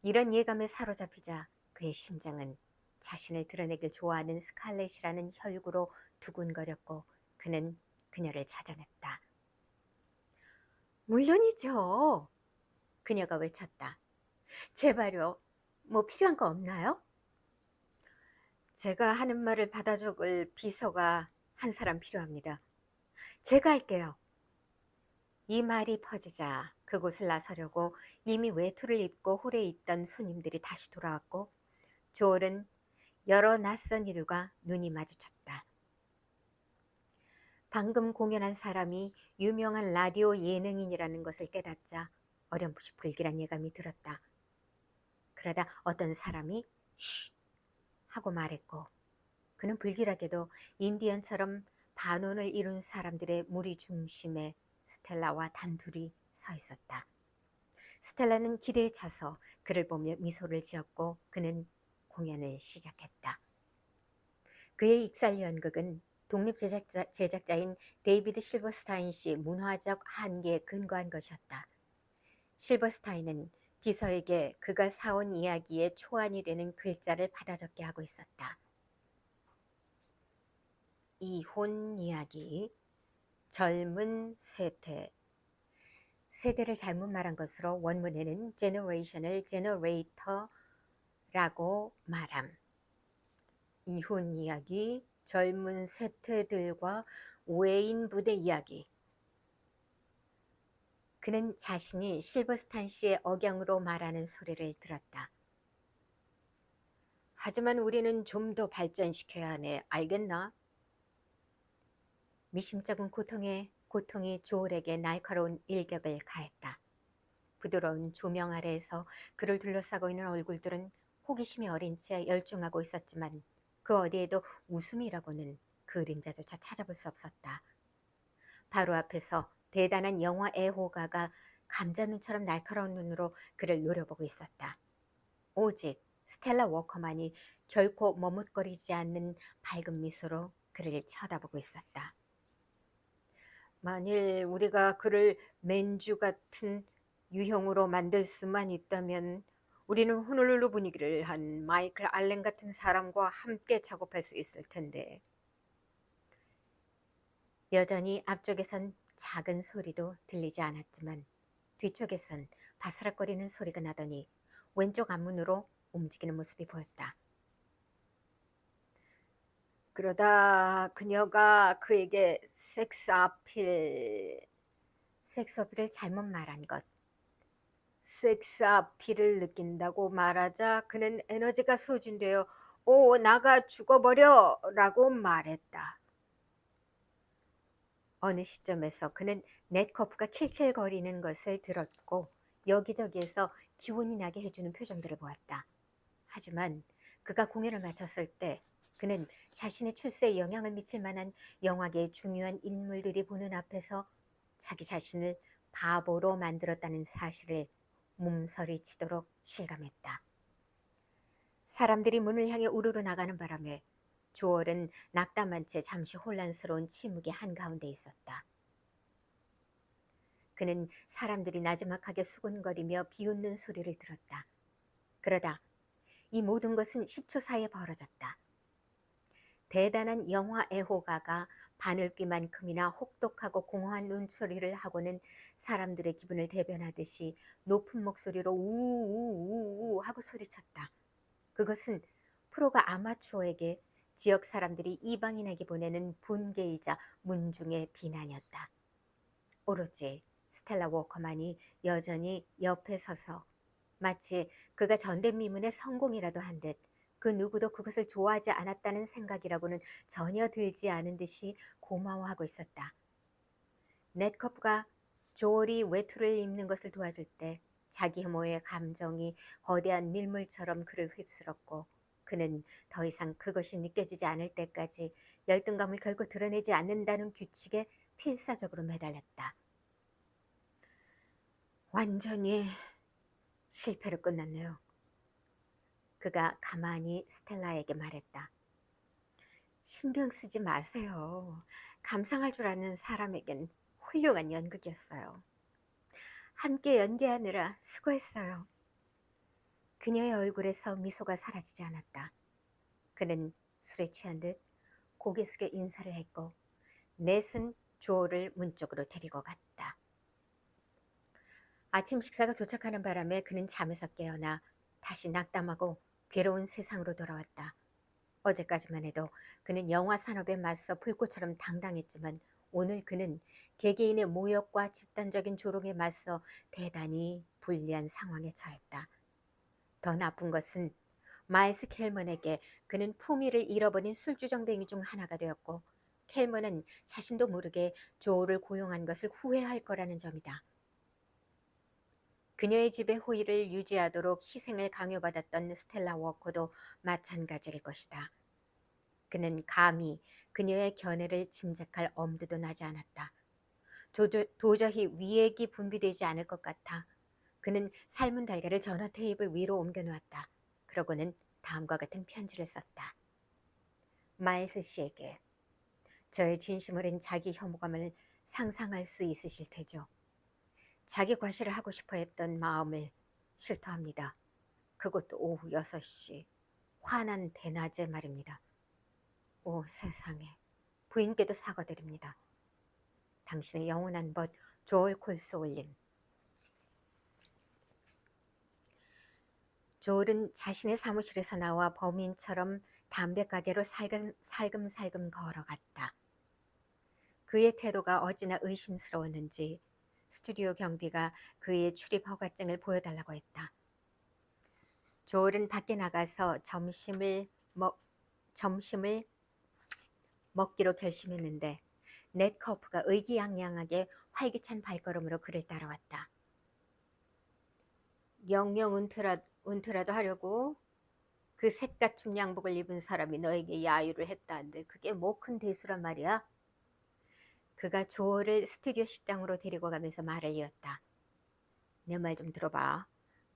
이런 예감에 사로잡히자 그의 심장은 자신을 드러내길 좋아하는 스칼렛이라는 혈구로 두근거렸고 그는 그녀를 찾아냈다. 물론이죠. 그녀가 외쳤다. 제발요. 뭐 필요한 거 없나요? 제가 하는 말을 받아 적을 비서가 한 사람 필요합니다. 제가 할게요. 이 말이 퍼지자 그곳을 나서려고 이미 외투를 입고 홀에 있던 손님들이 다시 돌아왔고 조얼은 여러 낯선 이들과 눈이 마주쳤다. 방금 공연한 사람이 유명한 라디오 예능인이라는 것을 깨닫자 어렴풋이 불길한 예감이 들었다. 그러다 어떤 사람이 쉬 하고 말했고 그는 불길하게도 인디언처럼 반원을 이룬 사람들의 무리 중심에 스텔라와 단둘이 서 있었다. 스텔라는 기대에 차서 그를 보며 미소를 지었고 그는 공연을 시작했다. 그의 익살 연극은 독립 제작자인 데이비드 실버스타인 씨 문화적 한계에 근거한 것이었다. 실버스타인은 비서에게 그가 사온 이야기의 초안이 되는 글자를 받아 적게 하고 있었다. 이혼 이야기, 젊은 세대. 세대를 잘못 말한 것으로 원문에는 generational generator라고 말함. 이혼 이야기, 젊은 세대들과 외인 부대 이야기. 그는 자신이 실버스탄 씨의 억양으로 말하는 소리를 들었다. 하지만 우리는 좀 더 발전시켜야 하네. 알겠나? 미심쩍은 고통이 조얼에게 날카로운 일격을 가했다. 부드러운 조명 아래에서 그를 둘러싸고 있는 얼굴들은 호기심이 어린 채 열중하고 있었지만 그 어디에도 웃음이라고는 그림자조차 찾아볼 수 없었다. 바로 앞에서 대단한 영화 애호가가 감자눈처럼 날카로운 눈으로 그를 노려보고 있었다. 오직 스텔라 워커만이 결코 머뭇거리지 않는 밝은 미소로 그를 쳐다보고 있었다. 만일 우리가 그를 맨주 같은 유형으로 만들 수만 있다면 우리는 호놀룰루 분위기를 한 마이클 알렌 같은 사람과 함께 작업할 수 있을 텐데. 여전히 앞쪽에선 작은 소리도 들리지 않았지만 뒤쪽에선 바스락거리는 소리가 나더니 왼쪽 앞문으로 움직이는 모습이 보였다. 그러다 그녀가 그에게 섹스 어필을 잘못 말한 것, 섹스 아필을 느낀다고 말하자 그는 에너지가 소진되어 오, 나가 죽어버려 라고 말했다. 어느 시점에서 그는 넷커프가 킬킬거리는 것을 들었고 여기저기에서 기운이 나게 해주는 표정들을 보았다. 하지만 그가 공연을 마쳤을 때 그는 자신의 출세에 영향을 미칠 만한 영화계의 중요한 인물들이 보는 앞에서 자기 자신을 바보로 만들었다는 사실을 몸서리치도록 실감했다. 사람들이 문을 향해 우르르 나가는 바람에 조얼은 낙담한 채 잠시 혼란스러운 침묵의 한가운데 있었다. 그는 사람들이 나지막하게 수군거리며 비웃는 소리를 들었다. 그러다 이 모든 것은 10초 사이에 벌어졌다. 대단한 영화 애호가가 바늘귀만큼이나 혹독하고 공허한 눈초리를 하고는 사람들의 기분을 대변하듯이 높은 목소리로 우우우우 하고 소리쳤다. 그것은 프로가 아마추어에게 지역 사람들이 이방인에게 보내는 분개이자 문중의 비난이었다. 오로지 스텔라 워커만이 여전히 옆에 서서 마치 그가 전대미문의 성공이라도 한 듯 그 누구도 그것을 좋아하지 않았다는 생각이라고는 전혀 들지 않은 듯이 고마워하고 있었다. 넷커프가 조얼이 외투를 입는 것을 도와줄 때 자기 혐오의 감정이 거대한 밀물처럼 그를 휩쓸었고 그는 더 이상 그것이 느껴지지 않을 때까지 열등감을 결코 드러내지 않는다는 규칙에 필사적으로 매달렸다. 완전히 실패로 끝났네요. 그가 가만히 스텔라에게 말했다. 신경 쓰지 마세요. 감상할 줄 아는 사람에겐 훌륭한 연극이었어요. 함께 연기하느라 수고했어요. 그녀의 얼굴에서 미소가 사라지지 않았다. 그는 술에 취한 듯 고개 숙여 인사를 했고 넷은 조를 문 쪽으로 데리고 갔다. 아침 식사가 도착하는 바람에 그는 잠에서 깨어나 다시 낙담하고 괴로운 세상으로 돌아왔다. 어제까지만 해도 그는 영화 산업에 맞서 불꽃처럼 당당했지만 오늘 그는 개개인의 모욕과 집단적인 조롱에 맞서 대단히 불리한 상황에 처했다. 더 나쁜 것은 마일스 켈먼에게 그는 품위를 잃어버린 술주정뱅이 중 하나가 되었고 켈먼은 자신도 모르게 조를 고용한 것을 후회할 거라는 점이다. 그녀의 집의 호의를 유지하도록 희생을 강요받았던 스텔라 워커도 마찬가지일 것이다. 그는 감히 그녀의 견해를 짐작할 엄두도 나지 않았다. 도저히 위액이 분비되지 않을 것 같아 그는 삶은 달걀을 전화 테이블 위로 옮겨놓았다. 그러고는 다음과 같은 편지를 썼다. 마일스 씨에게 저의 진심 어린 자기 혐오감을 상상할 수 있으실 테죠. 자기 과시를 하고 싶어 했던 마음을 실토합니다. 그것도 오후 6시 환한 대낮에 말입니다. 오 세상에, 부인께도 사과드립니다. 당신의 영원한 벗 조얼 콜스 올림. 조얼은 자신의 사무실에서 나와 범인처럼 담배가게로 살금살금 걸어갔다. 그의 태도가 어찌나 의심스러웠는지 스튜디오 경비가 그의 출입 허가증을 보여달라고 했다. 조얼은 밖에 나가서 점심을 먹기로 결심했는데 넷커프가 의기양양하게 활기찬 발걸음으로 그를 따라왔다. 영영 은퇴라도 하려고 그 셋가춤 양복을 입은 사람이 너에게 야유를 했다는데 그게 뭐 큰 대수란 말이야? 그가 조얼을 스튜디오 식당으로 데리고 가면서 말을 이었다. 내 말 좀 들어봐.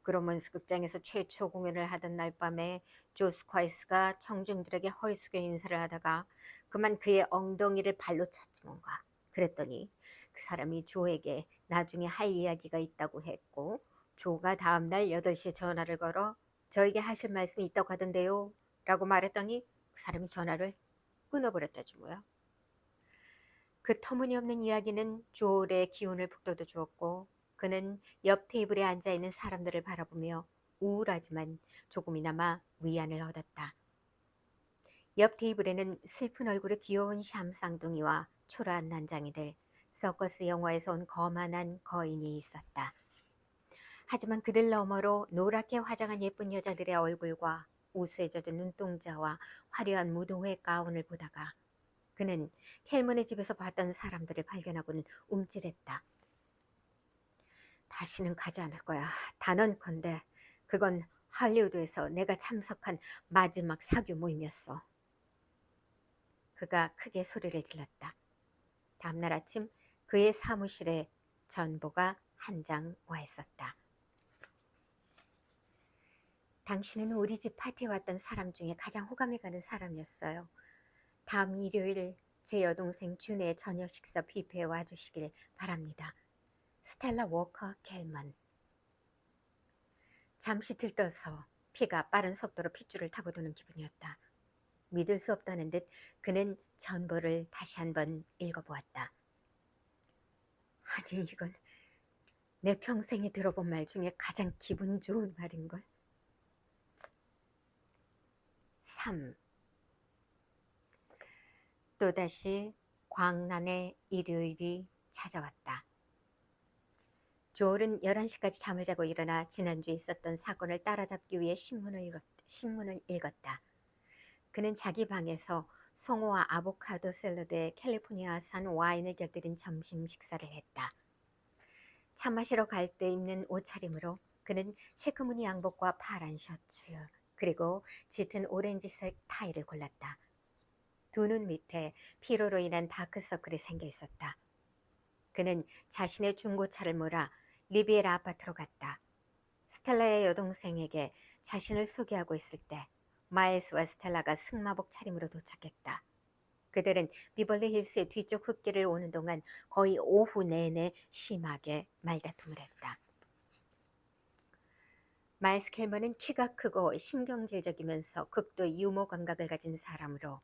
그러면서 극장에서 최초 공연을 하던 날 밤에 조 스콰이스가 청중들에게 허리 숙여 인사를 하다가 그만 그의 엉덩이를 발로 찼지 뭔가. 그랬더니 그 사람이 조에게 나중에 할 이야기가 있다고 했고 조가 다음날 8시에 전화를 걸어 저에게 하실 말씀이 있다고 하던데요 라고 말했더니 그 사람이 전화를 끊어버렸다지 뭐야. 그 터무니없는 이야기는 조의 기운을 북돋워 주었고 그는 옆 테이블에 앉아있는 사람들을 바라보며 우울하지만 조금이나마 위안을 얻었다. 옆 테이블에는 슬픈 얼굴의 귀여운 샴 쌍둥이와 초라한 난장이들, 서커스 영화에서 온 거만한 거인이 있었다. 하지만 그들 너머로 노랗게 화장한 예쁜 여자들의 얼굴과 우수에 젖은 눈동자와 화려한 무도회 가운을 보다가 그는 켈먼의 집에서 봤던 사람들을 발견하고는 움찔했다. 다시는 가지 않을 거야. 단언컨대 그건 할리우드에서 내가 참석한 마지막 사교 모임이었어. 그가 크게 소리를 질렀다. 다음날 아침 그의 사무실에 전보가 한 장 와 있었다. 당신은 우리 집 파티에 왔던 사람 중에 가장 호감이 가는 사람이었어요. 다음 일요일 제 여동생 준의 저녁 식사 뷔페에 와주시길 바랍니다. 스텔라 워커 켈먼. 잠시 들떠서 피가 빠른 속도로 핏줄을 타고 도는 기분이었다. 믿을 수 없다는 듯 그는 전보를 다시 한번 읽어보았다. 아니 이건 내 평생에 들어본 말 중에 가장 기분 좋은 말인걸. 3. 또다시 광란의 일요일이 찾아왔다. 조엘은 11시까지 잠을 자고 일어나 지난주에 있었던 사건을 따라잡기 위해 신문을 읽었다. 그는 자기 방에서 송어와 아보카도 샐러드에 캘리포니아산 와인을 곁들인 점심 식사를 했다. 차 마시러 갈 때 입는 옷차림으로 그는 체크무늬 양복과 파란 셔츠 그리고 짙은 오렌지색 타이를 골랐다. 두 눈 밑에 피로로 인한 다크서클이 생겨 있었다. 그는 자신의 중고차를 몰아 리비에라 아파트로 갔다. 스텔라의 여동생에게 자신을 소개하고 있을 때 마일스와 스텔라가 승마복 차림으로 도착했다. 그들은 비벌리 힐스의 뒤쪽 흙길을 오는 동안 거의 오후 내내 심하게 말다툼을 했다. 마일스 켈먼은 키가 크고 신경질적이면서 극도의 유머 감각을 가진 사람으로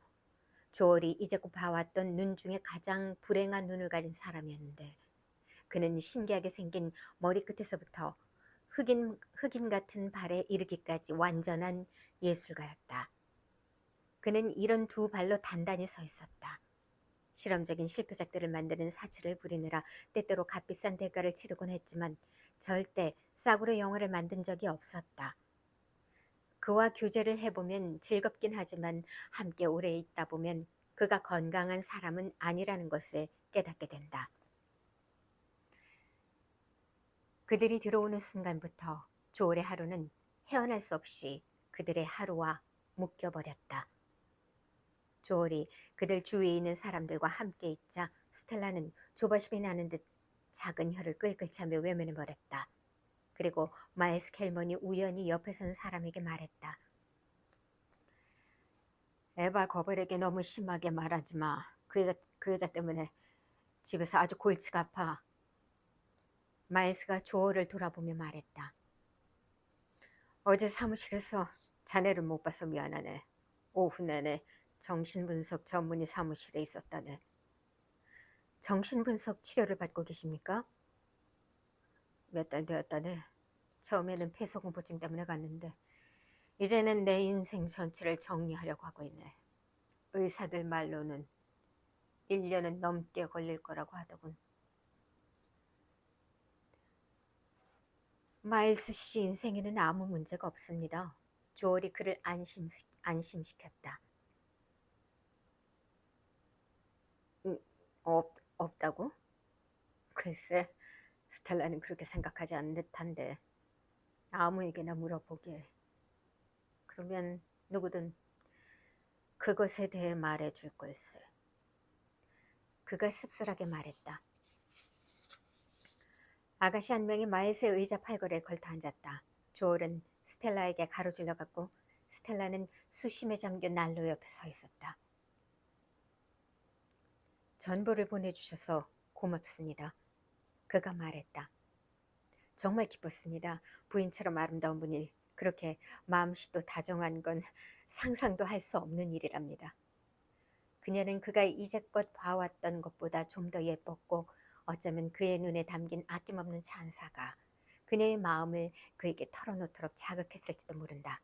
조얼이 이제껏 봐왔던 눈 중에 가장 불행한 눈을 가진 사람이었는데 그는 신기하게 생긴 머리끝에서부터 흑인 같은 발에 이르기까지 완전한 예술가였다. 그는 이런 두 발로 단단히 서 있었다. 실험적인 실표작들을 만드는 사치를 부리느라 때때로 값비싼 대가를 치르곤 했지만 절대 싸구려 영화를 만든 적이 없었다. 그와 교제를 해보면 즐겁긴 하지만 함께 오래 있다 보면 그가 건강한 사람은 아니라는 것을 깨닫게 된다. 그들이 들어오는 순간부터 조엘의 하루는 헤어날 수 없이 그들의 하루와 묶여버렸다. 조엘이 그들 주위에 있는 사람들과 함께 있자 스텔라는 조바심이 나는 듯 작은 혀를 끌끌 차며 외면해 버렸다. 그리고 마일스 켈먼이 우연히 옆에 선 사람에게 말했다. 에바 거벌에게 너무 심하게 말하지 마. 그 여자 때문에 집에서 아주 골치가 아파. 마일스가 조엘을 돌아보며 말했다. 어제 사무실에서 자네를 못 봐서 미안하네. 오후 내내 정신분석 전문의 사무실에 있었다네. 정신분석 치료를 받고 계십니까? 몇 달 되었다네. 처음에는 폐소공포증 때문에 갔는데 이제는 내 인생 전체를 정리하려고 하고 있네. 의사들 말로는 1년은 넘게 걸릴 거라고 하더군. 마일스 씨 인생에는 아무 문제가 없습니다. 조얼이 그를 안심시켰다. 없다고? 글쎄, 스텔라는 그렇게 생각하지 않는 듯한데 아무에게나 물어보게. 그러면 누구든 그것에 대해 말해줄 걸세. 그가 씁쓸하게 말했다. 아가씨 한 명이 마일스의 의자 팔걸이에 걸터 앉았다. 조얼은 스텔라에게 가로질러 갔고 스텔라는 수심에 잠긴 난로 옆에 서 있었다. 전보를 보내주셔서 고맙습니다. 그가 말했다. 정말 기뻤습니다. 부인처럼 아름다운 분이 그렇게 마음씨도 다정한 건 상상도 할 수 없는 일이랍니다. 그녀는 그가 이제껏 봐왔던 것보다 좀 더 예뻤고 어쩌면 그의 눈에 담긴 아낌없는 찬사가 그녀의 마음을 그에게 털어놓도록 자극했을지도 모른다.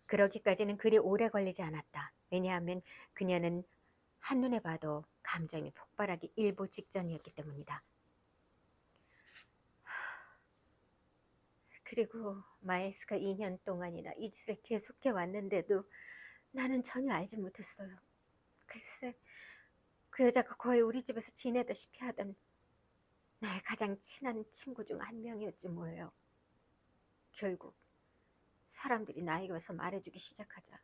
그러기까지는 그리 오래 걸리지 않았다. 왜냐하면 그녀는 한눈에 봐도 감정이 폭발하기 일보 직전이었기 때문이다. 그리고 마일스가 2년 동안이나 이 짓을 계속해 왔는데도 나는 전혀 알지 못했어요. 글쎄, 그 여자가 거의 우리 집에서 지내다시피 하던 나의 가장 친한 친구 중 한 명이었지 뭐예요. 결국 사람들이 나에게 와서 말해주기 시작하자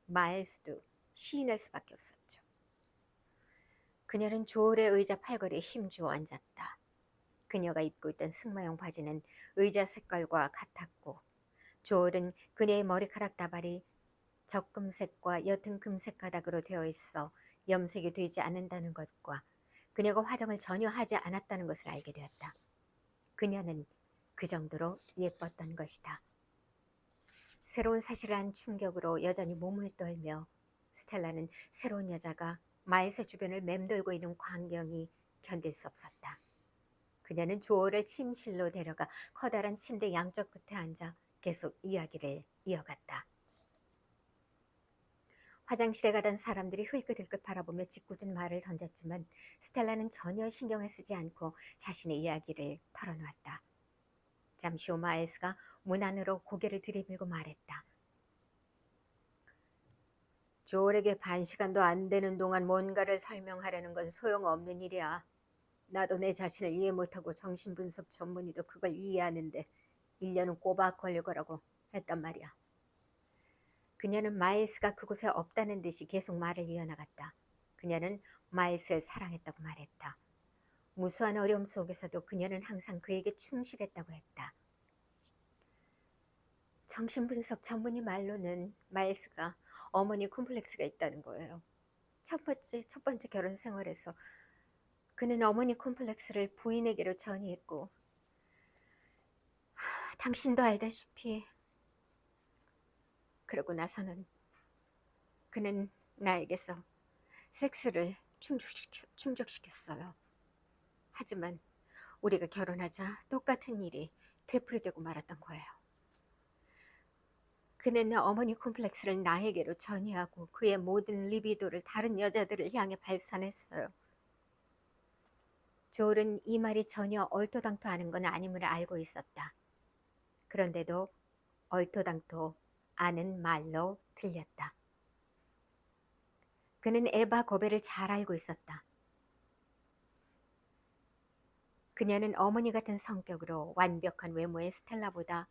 마일스도 시인할 수밖에 없었죠. 그녀는 조울의 의자 팔걸이에 힘주어 앉았다. 그녀가 입고 있던 승마용 바지는 의자 색깔과 같았고 조울은 그녀의 머리카락 다발이 적금색과 옅은 금색 가닥으로 되어 있어 염색이 되지 않는다는 것과 그녀가 화장을 전혀 하지 않았다는 것을 알게 되었다. 그녀는 그 정도로 예뻤던 것이다. 새로운 사실을 한 충격으로 여전히 몸을 떨며 스텔라는 새로운 여자가 마일스 주변을 맴돌고 있는 광경이 견딜 수 없었다. 그녀는 조어를 침실로 데려가 커다란 침대 양쪽 끝에 앉아 계속 이야기를 이어갔다. 화장실에 가던 사람들이 흘끗흘끗 바라보며 짓궂은 말을 던졌지만 스텔라는 전혀 신경을 쓰지 않고 자신의 이야기를 털어놓았다. 잠시 후 마일스가 문 안으로 고개를 들이밀고 말했다. 조얼에게 반 시간도 안 되는 동안 뭔가를 설명하려는 건 소용없는 일이야. 나도 내 자신을 이해 못하고 정신분석 전문의도 그걸 이해하는데 1년은 꼬박 걸릴 거라고 했단 말이야. 그녀는 마일스가 그곳에 없다는 듯이 계속 말을 이어나갔다. 그녀는 마일스를 사랑했다고 말했다. 무수한 어려움 속에서도 그녀는 항상 그에게 충실했다고 했다. 정신분석 전문의 말로는 마일스가 어머니 콤플렉스가 있다는 거예요. 첫 번째 결혼 생활에서 그는 어머니 콤플렉스를 부인에게로 전이했고 당신도 알다시피 그러고 나서는 그는 나에게서 섹스를 충족시켰어요. 하지만 우리가 결혼하자 똑같은 일이 되풀이되고 말았던 거예요. 그는 어머니 콤플렉스를 나에게로 전이하고 그의 모든 리비도를 다른 여자들을 향해 발산했어요. 조울은 이 말이 전혀 얼토당토 하는 건 아님을 알고 있었다. 그런데도 얼토당토 아는 말로 들렸다. 그는 에바 고베를 잘 알고 있었다. 그녀는 어머니 같은 성격으로 완벽한 외모의 스텔라보다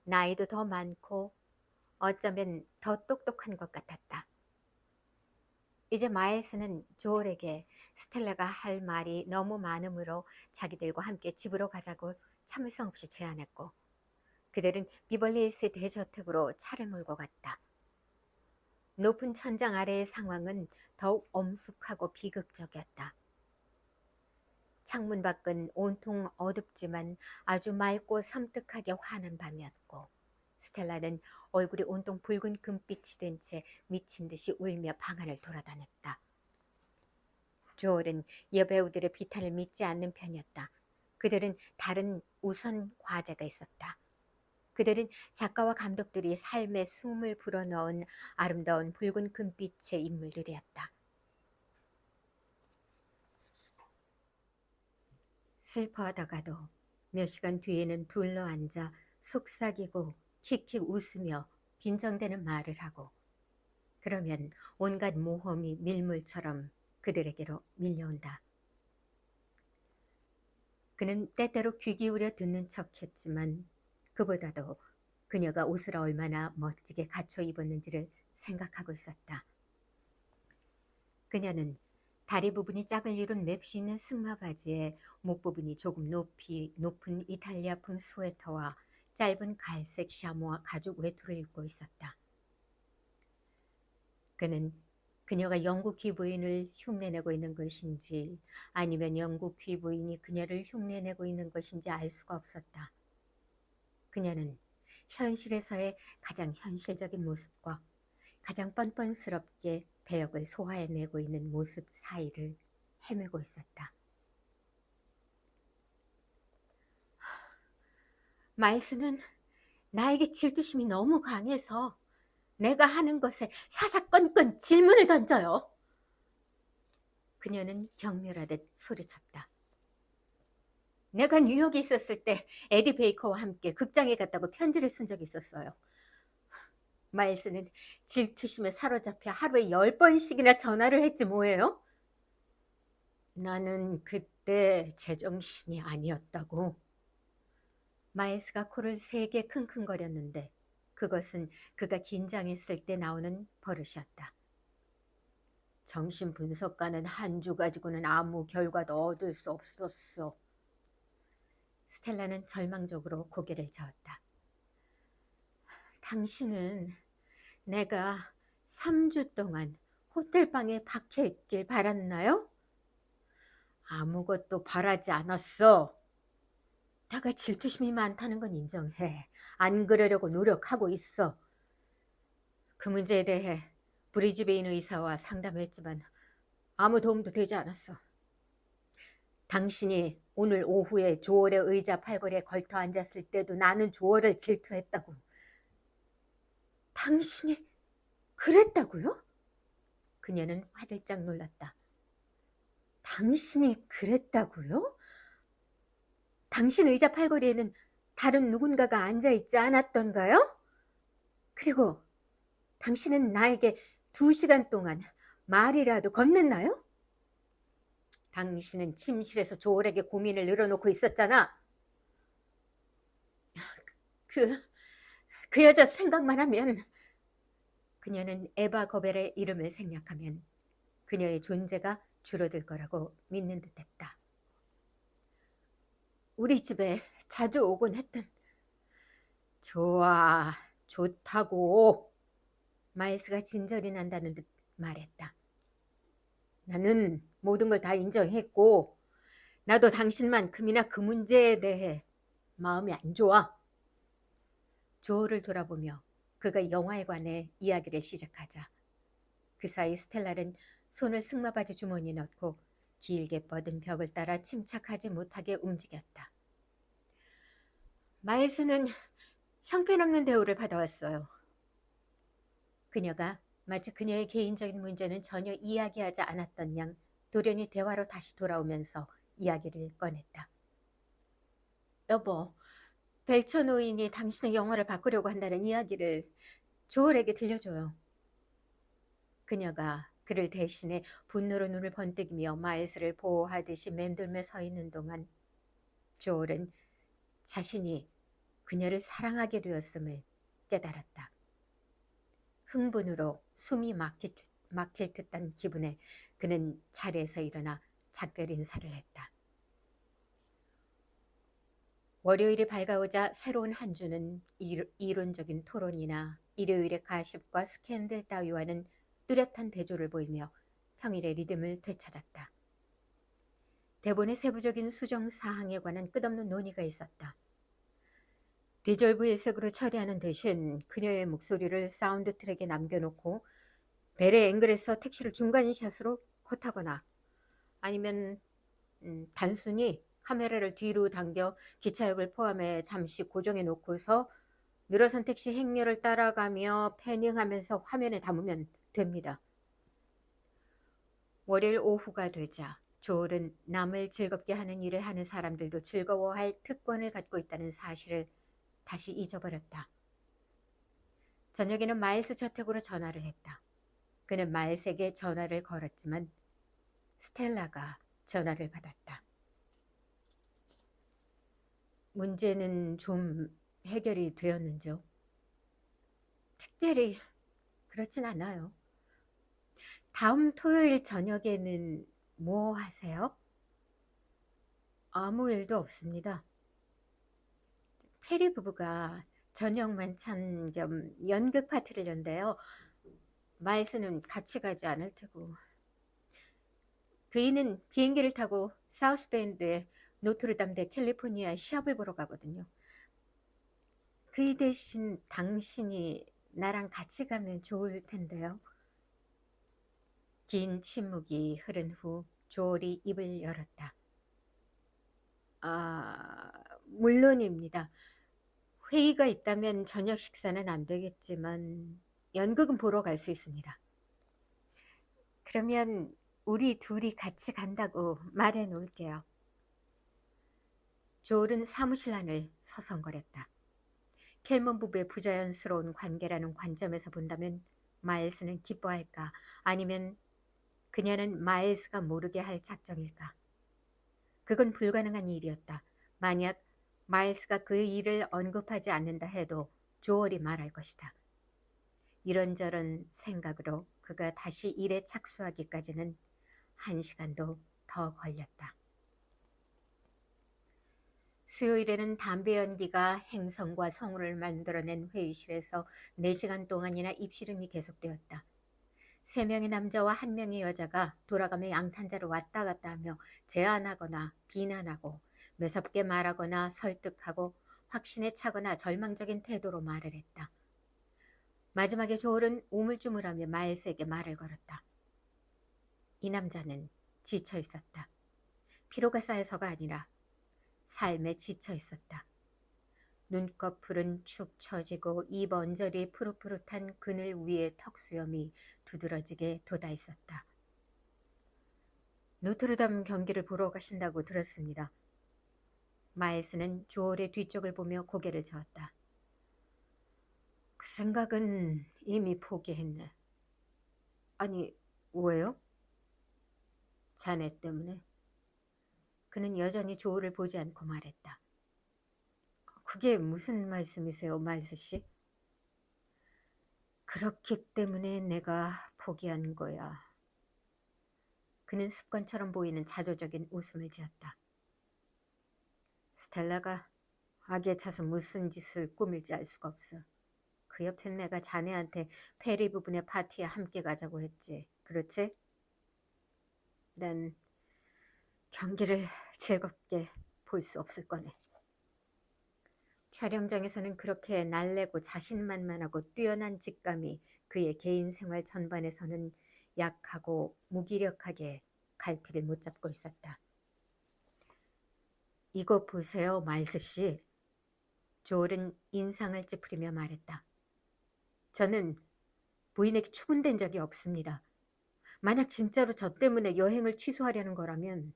나이도 더 많고 어쩌면 더 똑똑한 것 같았다. 이제 마일스는 조얼에게 스텔라가 할 말이 너무 많으므로 자기들과 함께 집으로 가자고 참을성 없이 제안했고 그들은 비벌리힐스의 대저택으로 차를 몰고 갔다. 높은 천장 아래의 상황은 더욱 엄숙하고 비극적이었다. 창문 밖은 온통 어둡지만 아주 맑고 섬뜩하게 환한 밤이었고 스텔라는 얼굴이 온통 붉은 금빛이 된 채 미친 듯이 울며 방 안을 돌아다녔다. 조얼은 여배우들의 비탄을 믿지 않는 편이었다. 그들은 다른 우선 과제가 있었다. 그들은 작가와 감독들이 삶에 숨을 불어넣은 아름다운 붉은 금빛의 인물들이었다. 슬퍼하다가도 몇 시간 뒤에는 둘러앉아 속삭이고 킥킥 웃으며 빈정대는 말을 하고 그러면 온갖 모험이 밀물처럼 그들에게로 밀려온다. 그는 때때로 귀 기울여 듣는 척했지만 그보다도 그녀가 옷을 얼마나 멋지게 갖춰 입었는지를 생각하고 있었다. 그녀는 다리 부분이 짝을 이룬 맵시 있는 승마 바지에 목 부분이 조금 높은 이탈리아풍 스웨터와 짧은 갈색 샤모와 가죽 외투를 입고 있었다. 그는 그녀가 영국 귀부인을 흉내내고 있는 것인지 아니면 영국 귀부인이 그녀를 흉내내고 있는 것인지 알 수가 없었다. 그녀는 현실에서의 가장 현실적인 모습과 가장 뻔뻔스럽게 배역을 소화해내고 있는 모습 사이를 헤매고 있었다. 마일스는 나에게 질투심이 너무 강해서 내가 하는 것에 사사건건 질문을 던져요. 그녀는 경멸하듯 소리쳤다. 내가 뉴욕에 있었을 때 에디 베이커와 함께 극장에 갔다고 편지를 쓴 적이 있었어요. 마일스는 질투심에 사로잡혀 하루에 10번씩이나 전화를 했지 뭐예요? 나는 그때 제정신이 아니었다고. 마일스가 코를 세게 킁킁거렸는데 그것은 그가 긴장했을 때 나오는 버릇이었다. 정신분석가는 한 주 가지고는 아무 결과도 얻을 수 없었어. 스텔라는 절망적으로 고개를 저었다. 당신은 내가 3주 동안 호텔방에 박혀 있길 바랐나요? 아무것도 바라지 않았어. 내가 질투심이 많다는 건 인정해. 안 그러려고 노력하고 있어. 그 문제에 대해 브리즈베인 의사와 상담했지만 아무 도움도 되지 않았어. 당신이 오늘 오후에 조월의 의자 팔걸이에 걸터 앉았을 때도 나는 조월을 질투했다고. 당신이 그랬다고요? 그녀는 화들짝 놀랐다. 당신이 그랬다고요? 당신 의자 팔걸이에는 다른 누군가가 앉아있지 않았던가요? 그리고 당신은 나에게 2시간 동안 말이라도 건넸나요? 당신은 침실에서 조월에게 고민을 늘어놓고 있었잖아. 그 여자 생각만 하면. 그녀는 에바 거벨의 이름을 생략하면 그녀의 존재가 줄어들 거라고 믿는 듯했다. 우리 집에 자주 오곤 했던. 좋아, 좋다고. 마일스가 진절이 난다는 듯 말했다. 나는 모든 걸 다 인정했고 나도 당신만큼이나 그 문제에 대해 마음이 안 좋아. 조를 돌아보며 그가 영화에 관해 이야기를 시작하자 그 사이 스텔라는 손을 승마바지 주머니에 넣고 길게 뻗은 벽을 따라 침착하지 못하게 움직였다. 마일스는 형편없는 대우를 받아왔어요. 그녀가 마치 그녀의 개인적인 문제는 전혀 이야기하지 않았던 양 돌연히 대화로 다시 돌아오면서 이야기를 꺼냈다. 여보, 벨처 노인이 당신의 영화를 바꾸려고 한다는 이야기를 조얼에게 들려줘요. 그녀가 그를 대신해 분노로 눈을 번뜩이며 마일스를 보호하듯이 맴돌며 서 있는 동안 조얼은 자신이 그녀를 사랑하게 되었음을 깨달았다. 흥분으로 숨이 막힐 듯한 기분에 그는 자리에서 일어나 작별 인사를 했다. 월요일이 밝아오자 새로운 한 주는 이론적인 토론이나 일요일의 가십과 스캔들 따위와는 뚜렷한 대조를 보이며 평일의 리듬을 되찾았다. 대본의 세부적인 수정사항에 관한 끝없는 논의가 있었다. 디졸브 일색으로 처리하는 대신 그녀의 목소리를 사운드 트랙에 남겨놓고 벨의 앵글에서 택시를 중간샷으로 컷하거나 아니면 단순히 카메라를 뒤로 당겨 기차역을 포함해 잠시 고정해 놓고서 늘어선 택시 행렬을 따라가며 패닝하면서 화면에 담으면 됩니다. 월요일 오후가 되자 조얼은 남을 즐겁게 하는 일을 하는 사람들도 즐거워할 특권을 갖고 있다는 사실을 다시 잊어버렸다. 저녁에는 마일스 저택으로 전화를 했다. 그는 마일스에게 전화를 걸었지만 스텔라가 전화를 받았다. 문제는 좀 해결이 되었는지요? 특별히 그렇진 않아요. 다음 토요일 저녁에는 뭐 하세요? 아무 일도 없습니다. 페리 부부가 저녁 만찬 겸 연극 파티를 연대요. 마일스는 같이 가지 않을 테고. 그이는 비행기를 타고 사우스밴드의 노트르담대 캘리포니아 시합을 보러 가거든요. 그이 대신 당신이 나랑 같이 가면 좋을 텐데요. 긴 침묵이 흐른 후 조얼이 입을 열었다. 물론입니다. 회의가 있다면 저녁 식사는 안 되겠지만. 연극은 보러 갈 수 있습니다. 그러면 우리 둘이 같이 간다고 말해 놓을게요. 조엘은 사무실 안을 서성거렸다. 켈먼 부부의 부자연스러운 관계라는 관점에서 본다면 마일스는 기뻐할까? 아니면 그녀는 마일스가 모르게 할 작정일까? 그건 불가능한 일이었다. 만약 마일스가 그 일을 언급하지 않는다 해도 조얼이 말할 것이다. 이런저런 생각으로 그가 다시 일에 착수하기까지는 1시간도 더 걸렸다. 수요일에는 담배 연기가 행성과 성운을 만들어낸 회의실에서 4시간 동안이나 입씨름이 계속되었다. 3명의 남자와 1명의 여자가 돌아가며 양탄자를 왔다 갔다 하며 제안하거나 비난하고 매섭게 말하거나 설득하고 확신에 차거나 절망적인 태도로 말을 했다. 마지막에 조엘은 우물쭈물하며 마일스에게 말을 걸었다. 이 남자는 지쳐 있었다. 피로가 쌓여서가 아니라 삶에 지쳐 있었다. 눈꺼풀은 축 처지고 입 언저리 푸릇푸릇한 그늘 위에 턱수염이 두드러지게 돋아 있었다. 노트르담 경기를 보러 가신다고 들었습니다. 마일스는 조엘의 뒤쪽을 보며 고개를 저었다. 그 생각은 이미 포기했네. 아니, 왜요? 자네 때문에. 그는 여전히 조엘을 보지 않고 말했다. 그게 무슨 말씀이세요, 마일스 씨? 그렇기 때문에 내가 포기한 거야. 그는 습관처럼 보이는 자조적인 웃음을 지었다. 스텔라가 악에 차서 무슨 짓을 꾸밀지 알 수가 없어. 그 옆엔 내가 자네한테 페리 부분의 파티에 함께 가자고 했지. 그렇지? 난 경기를 즐겁게 볼 수 없을 거네. 촬영장에서는 그렇게 날래고 자신만만하고 뛰어난 직감이 그의 개인 생활 전반에서는 약하고 무기력하게 갈피를 못 잡고 있었다. 이거 보세요, 마일스 씨. 조엘은 인상을 찌푸리며 말했다. 저는 부인에게 추근된 적이 없습니다. 만약 진짜로 저 때문에 여행을 취소하려는 거라면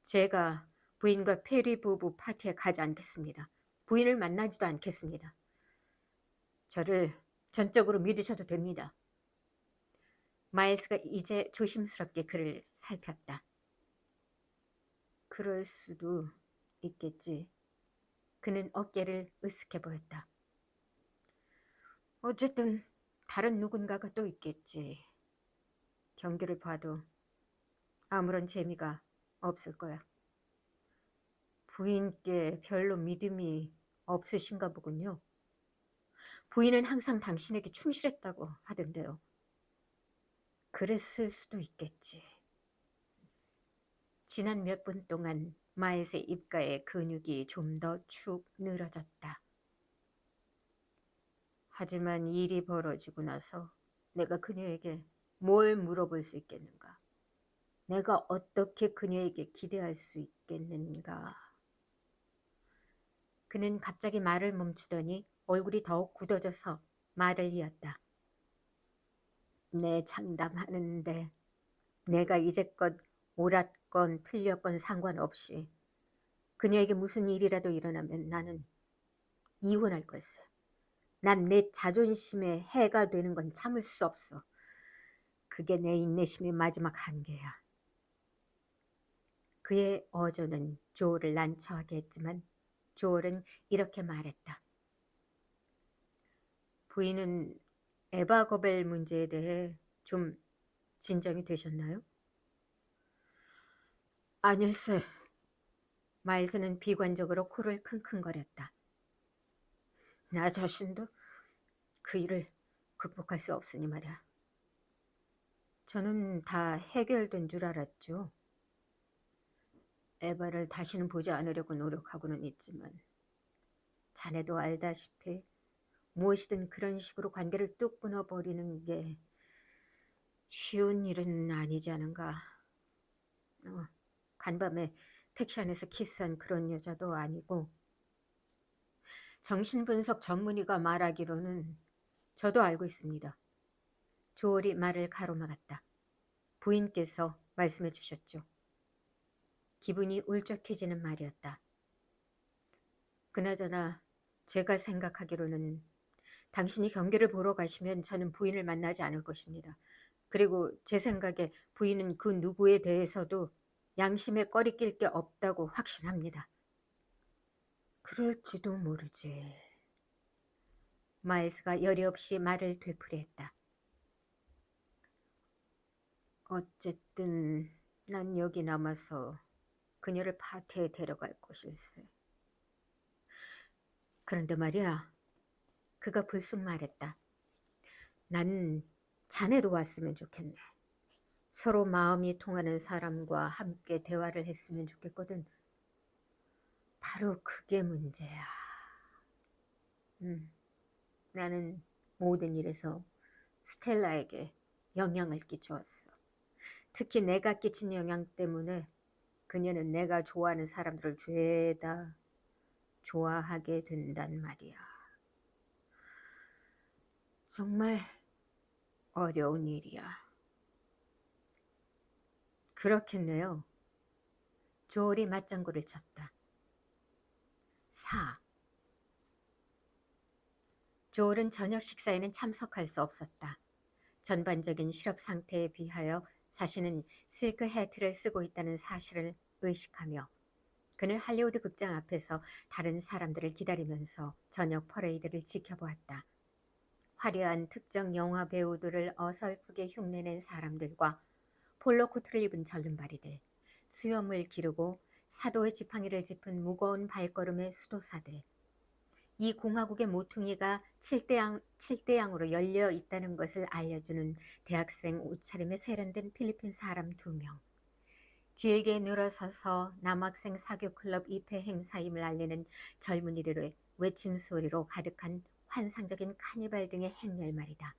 제가 부인과 페리 부부 파티에 가지 않겠습니다. 부인을 만나지도 않겠습니다. 저를 전적으로 믿으셔도 됩니다. 마일스가 이제 조심스럽게 그를 살폈다. 그럴 수도 있겠지. 그는 어깨를 으쓱해 보였다. 어쨌든 다른 누군가가 또 있겠지. 경기를 봐도 아무런 재미가 없을 거야. 부인께 별로 믿음이 없으신가 보군요. 부인은 항상 당신에게 충실했다고 하던데요. 그랬을 수도 있겠지. 지난 몇 분 동안 마일스의 입가의 근육이 좀 더 축 늘어졌다. 하지만 일이 벌어지고 나서 내가 그녀에게 뭘 물어볼 수 있겠는가? 내가 어떻게 그녀에게 기대할 수 있겠는가? 그는 갑자기 말을 멈추더니 얼굴이 더욱 굳어져서 말을 이었다. 내 장담하는데 내가 이제껏 옳았건 틀렸건 상관없이 그녀에게 무슨 일이라도 일어나면 나는 이혼할 걸세. 난 내 자존심에 해가 되는 건 참을 수 없어. 그게 내 인내심의 마지막 한계야. 그의 어조는 조엘을 난처하게 했지만 조엘은 이렇게 말했다. 부인은 에바 거벨 문제에 대해 좀 진정이 되셨나요? 아닐세. 마일스는 비관적으로 코를 킁킁거렸다. 나 자신도 그 일을 극복할 수 없으니 말이야. 저는 다 해결된 줄 알았죠. 에바를 다시는 보지 않으려고 노력하고는 있지만 자네도 알다시피 무엇이든 그런 식으로 관계를 뚝 끊어버리는 게 쉬운 일은 아니지 않은가. 간밤에 택시 안에서 키스한 그런 여자도 아니고 정신분석 전문의가 말하기로는 저도 알고 있습니다. 조얼이 말을 가로막았다. 부인께서 말씀해 주셨죠. 기분이 울적해지는 말이었다. 그나저나 제가 생각하기로는 당신이 경기를 보러 가시면 저는 부인을 만나지 않을 것입니다. 그리고 제 생각에 부인은 그 누구에 대해서도 양심에 꺼리 낄 게 없다고 확신합니다. 그럴지도 모르지. 마일스가 여리 없이 말을 되풀이했다. 어쨌든 난 여기 남아서 그녀를 파티에 데려갈 것일세. 그런데 말이야, 그가 불쑥 말했다. 난 자네도 왔으면 좋겠네. 서로 마음이 통하는 사람과 함께 대화를 했으면 좋겠거든. 바로 그게 문제야. 나는 모든 일에서 스텔라에게 영향을 끼쳤어. 특히 내가 끼친 영향 때문에 그녀는 내가 좋아하는 사람들을 죄다 좋아하게 된단 말이야. 정말 어려운 일이야. 그렇겠네요. 조얼이 맞장구를 쳤다. 4. 조얼은 저녁 식사에는 참석할 수 없었다. 전반적인 실업 상태에 비하여 자신은 실크 해트를 쓰고 있다는 사실을 의식하며 그는 할리우드 극장 앞에서 다른 사람들을 기다리면서 저녁 퍼레이드를 지켜보았다. 화려한 특정 영화 배우들을 어설프게 흉내낸 사람들과 폴로 코트를 입은 절름발이들, 수염을 기르고 사도의 지팡이를 짚은 무거운 발걸음의 수도사들, 이 공화국의 모퉁이가 7대 양으로 열려 있다는 것을 알려주는 대학생 옷차림에 세련된 필리핀 사람 2명, 길게 늘어서서 남학생 사교클럽 입회 행사임을 알리는 젊은이들의 외침 소리로 가득한 환상적인 카니발 등의 행렬 말이다.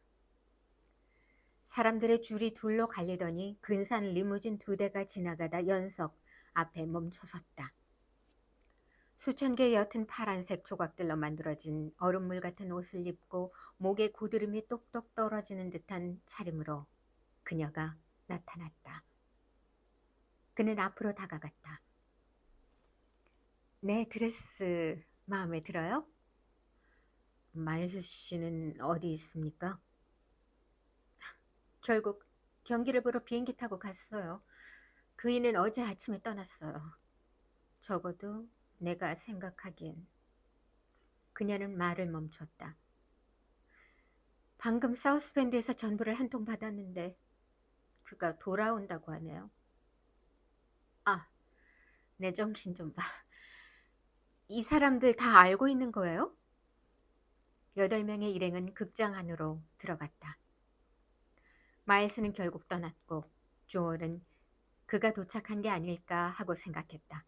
사람들의 줄이 둘로 갈리더니 근사한 리무진 2대가 지나가다 연석 앞에 멈춰섰다. 수천 개의 옅은 파란색 조각들로 만들어진 얼음물 같은 옷을 입고 목에 고드름이 똑똑 떨어지는 듯한 차림으로 그녀가 나타났다. 그는 앞으로 다가갔다. 내 드레스 마음에 들어요? 마일스 씨는 어디 있습니까? 결국 경기를 보러 비행기 타고 갔어요. 그이는 어제 아침에 떠났어요. 적어도 내가 생각하기엔. 그녀는 말을 멈췄다. 방금 사우스밴드에서 전보를 한 통 받았는데 그가 돌아온다고 하네요. 아, 내 정신 좀 봐. 이 사람들 다 알고 있는 거예요? 8명의 일행은 극장 안으로 들어갔다. 마일스는 결국 떠났고 조얼은 그가 도착한 게 아닐까 하고 생각했다.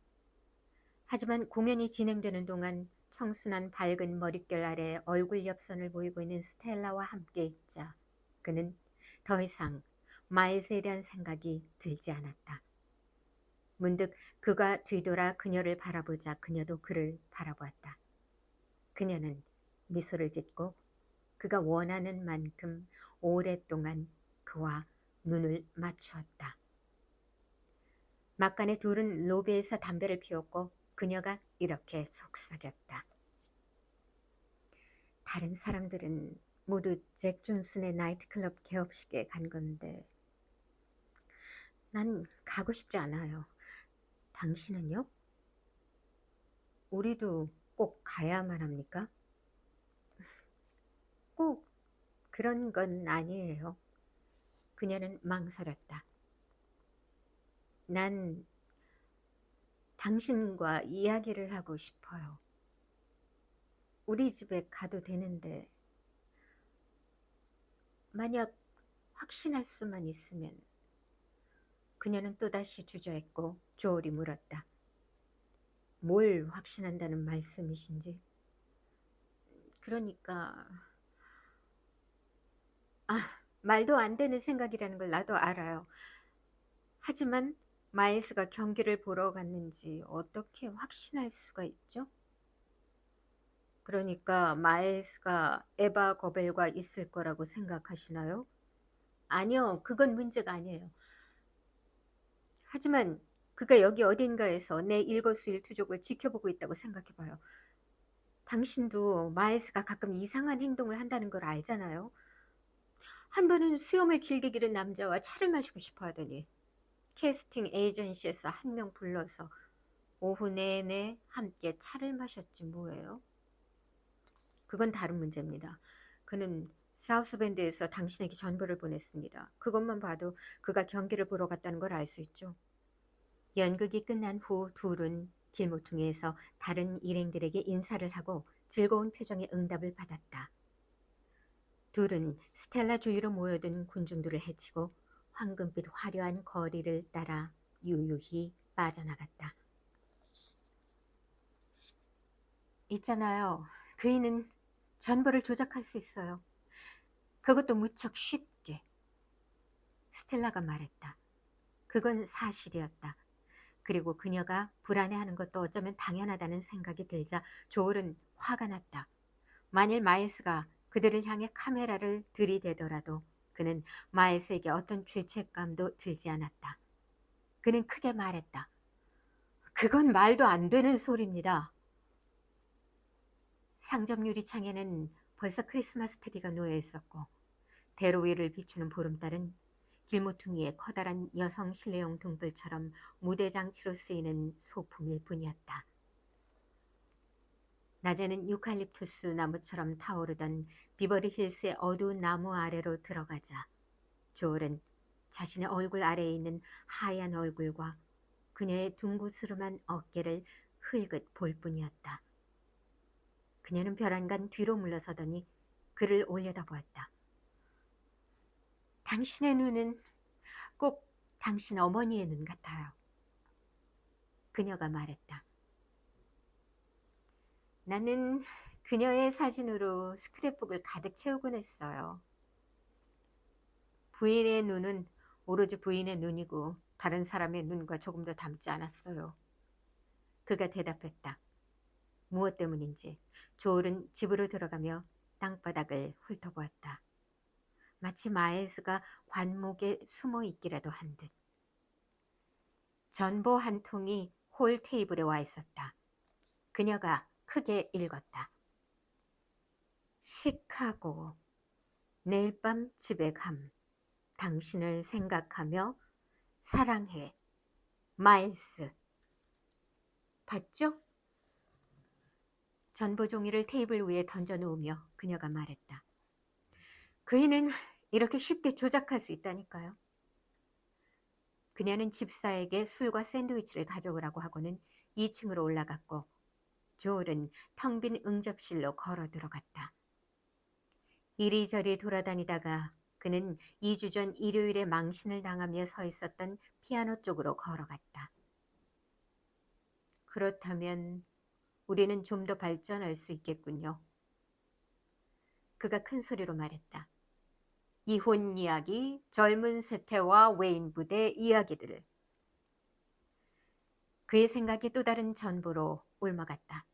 하지만 공연이 진행되는 동안 청순한 밝은 머릿결 아래 얼굴 옆선을 보이고 있는 스텔라와 함께 있자 그는 더 이상 마일스에 대한 생각이 들지 않았다. 문득 그가 뒤돌아 그녀를 바라보자 그녀도 그를 바라보았다. 그녀는 미소를 짓고 그가 원하는 만큼 오랫동안 그와 눈을 맞추었다. 막간에 둘은 로비에서 담배를 피웠고 그녀가 이렇게 속삭였다. 다른 사람들은 모두 잭 존슨의 나이트클럽 개업식에 간 건데 난 가고 싶지 않아요. 당신은요? 우리도 꼭 가야만 합니까? 꼭 그런 건 아니에요. 그녀는 망설였다. 난 당신과 이야기를 하고 싶어요. 우리 집에 가도 되는데 만약 확신할 수만 있으면. 그녀는 또다시 주저했고 조얼이 물었다. 뭘 확신한다는 말씀이신지? 그러니까 말도 안 되는 생각이라는 걸 나도 알아요. 하지만 마일스가 경기를 보러 갔는지 어떻게 확신할 수가 있죠? 그러니까 마일스가 에바 거벨과 있을 거라고 생각하시나요? 아니요, 그건 문제가 아니에요. 하지만 그가 여기 어딘가에서 내 일거수일투족을 지켜보고 있다고 생각해봐요. 당신도 마일스가 가끔 이상한 행동을 한다는 걸 알잖아요. 한 번은 수염을 길게 기른 남자와 차를 마시고 싶어 하더니 캐스팅 에이전시에서 한 명 불러서 오후 내내 함께 차를 마셨지 뭐예요. 그건 다른 문제입니다. 그는 사우스밴드에서 당신에게 전보를 보냈습니다. 그것만 봐도 그가 경기를 보러 갔다는 걸 알 수 있죠. 연극이 끝난 후 둘은 길모퉁이에서 다른 일행들에게 인사를 하고 즐거운 표정의 응답을 받았다. 둘은 스텔라 주위로 모여든 군중들을 헤치고 황금빛 화려한 거리를 따라 유유히 빠져나갔다. 있잖아요. 그이는 전보를 조작할 수 있어요. 그것도 무척 쉽게. 스텔라가 말했다. 그건 사실이었다. 그리고 그녀가 불안해하는 것도 어쩌면 당연하다는 생각이 들자 조엘은 화가 났다. 만일 마일스가 그들을 향해 카메라를 들이대더라도 그는 마일스에게 어떤 죄책감도 들지 않았다. 그는 크게 말했다. 그건 말도 안 되는 소리입니다. 상점 유리창에는 벌써 크리스마스 트리가 놓여 있었고 대로 위를 비추는 보름달은 길모퉁이의 커다란 여성 실내용 등불처럼 무대 장치로 쓰이는 소품일 뿐이었다. 낮에는 유칼립투스 나무처럼 타오르던 비버리 힐스의 어두운 나무 아래로 들어가자 조엘은 자신의 얼굴 아래에 있는 하얀 얼굴과 그녀의 둥그스름한 어깨를 흘긋 볼 뿐이었다. 그녀는 벼랑간 뒤로 물러서더니 그를 올려다보았다. 당신의 눈은 꼭 당신 어머니의 눈 같아요. 그녀가 말했다. 나는 그녀의 사진으로 스크랩북을 가득 채우곤 했어요. 부인의 눈은 오로지 부인의 눈이고 다른 사람의 눈과 조금도 닮지 않았어요. 그가 대답했다. 무엇 때문인지 조엘은 집으로 들어가며 땅바닥을 훑어보았다. 마치 마일스가 관목에 숨어 있기라도 한 듯. 전보 한 통이 홀 테이블에 와 있었다. 그녀가 크게 읽었다. 시카고, 내일 밤 집에 감. 당신을 생각하며 사랑해. 마일스. 봤죠? 전보 종이를 테이블 위에 던져놓으며 그녀가 말했다. 그이는 이렇게 쉽게 조작할 수 있다니까요. 그녀는 집사에게 술과 샌드위치를 가져오라고 하고는 2층으로 올라갔고 조엘은 텅 빈 응접실로 걸어 들어갔다. 이리저리 돌아다니다가 그는 2주 전 일요일에 망신을 당하며 서 있었던 피아노 쪽으로 걸어갔다. 그렇다면 우리는 좀 더 발전할 수 있겠군요. 그가 큰 소리로 말했다. 이혼 이야기, 젊은 세태와 웨인 부대 이야기들을. 그의 생각이 또 다른 전보로 옮아갔다.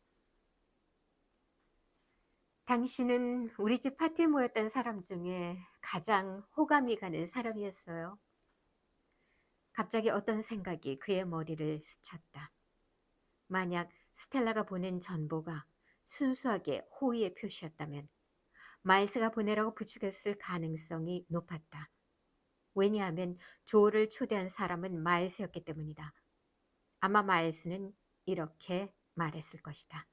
당신은 우리 집 파티에 모였던 사람 중에 가장 호감이 가는 사람이었어요. 갑자기 어떤 생각이 그의 머리를 스쳤다. 만약 스텔라가 보낸 전보가 순수하게 호의의 표시였다면 마일스가 보내라고 부추겼을 가능성이 높았다. 왜냐하면 조를 초대한 사람은 마일스였기 때문이다. 아마 마일스는 이렇게 말했을 것이다.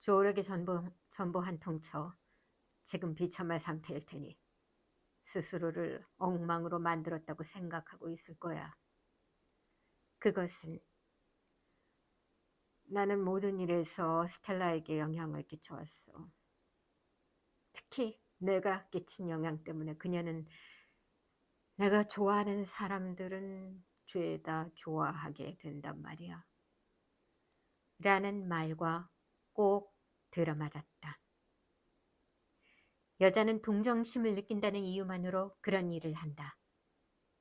조에게 전보 한 통 쳐. 지금 비참한 상태일 테니 스스로를 엉망으로 만들었다고 생각하고 있을 거야. 그것은 나는 모든 일에서 스텔라에게 영향을 끼쳐왔어. 특히 내가 끼친 영향 때문에 그녀는 내가 좋아하는 사람들은 죄다 좋아하게 된단 말이야. 라는 말과 꼭 들어맞았다. 여자는 동정심을 느낀다는 이유만으로 그런 일을 한다.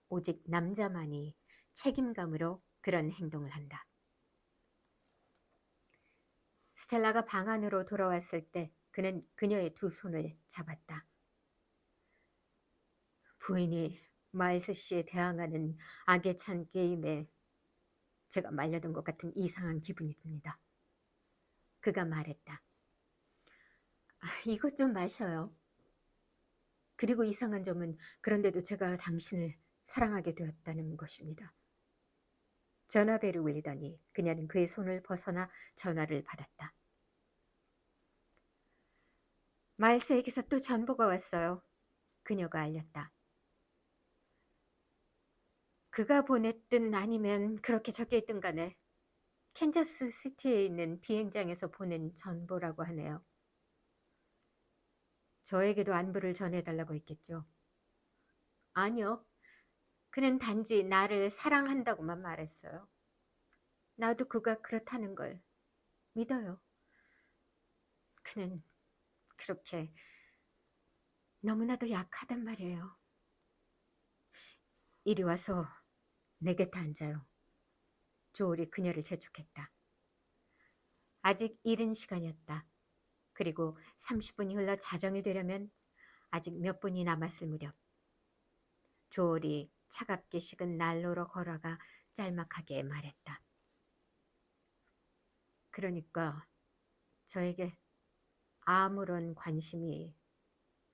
오직 남자만이 책임감으로 그런 행동을 한다. 스텔라가 방 안으로 돌아왔을 때 그는 그녀의 두 손을 잡았다. 부인이 마일스 씨에 대항하는 악에 찬 게임에 제가 말려든 것 같은 이상한 기분이 듭니다. 그가 말했다. 이것 좀 마셔요. 그리고 이상한 점은 그런데도 제가 당신을 사랑하게 되었다는 것입니다. 전화벨이 울리더니 그녀는 그의 손을 벗어나 전화를 받았다. 마일스에게서 또 전보가 왔어요. 그녀가 알렸다. 그가 보냈든 아니면 그렇게 적혀있든 간에 캔자스 시티에 있는 비행장에서 보낸 전보라고 하네요. 저에게도 안부를 전해달라고 했겠죠. 아니요. 그는 단지 나를 사랑한다고만 말했어요. 나도 그가 그렇다는 걸 믿어요. 그는 그렇게 너무나도 약하단 말이에요. 이리 와서 내 곁에 앉아요. 조울이 그녀를 재촉했다. 아직 이른 시간이었다. 그리고 30분이 흘러 자정이 되려면 아직 몇 분이 남았을 무렵 조울이 차갑게 식은 난로로 걸어가 짤막하게 말했다. 그러니까 저에게 아무런 관심이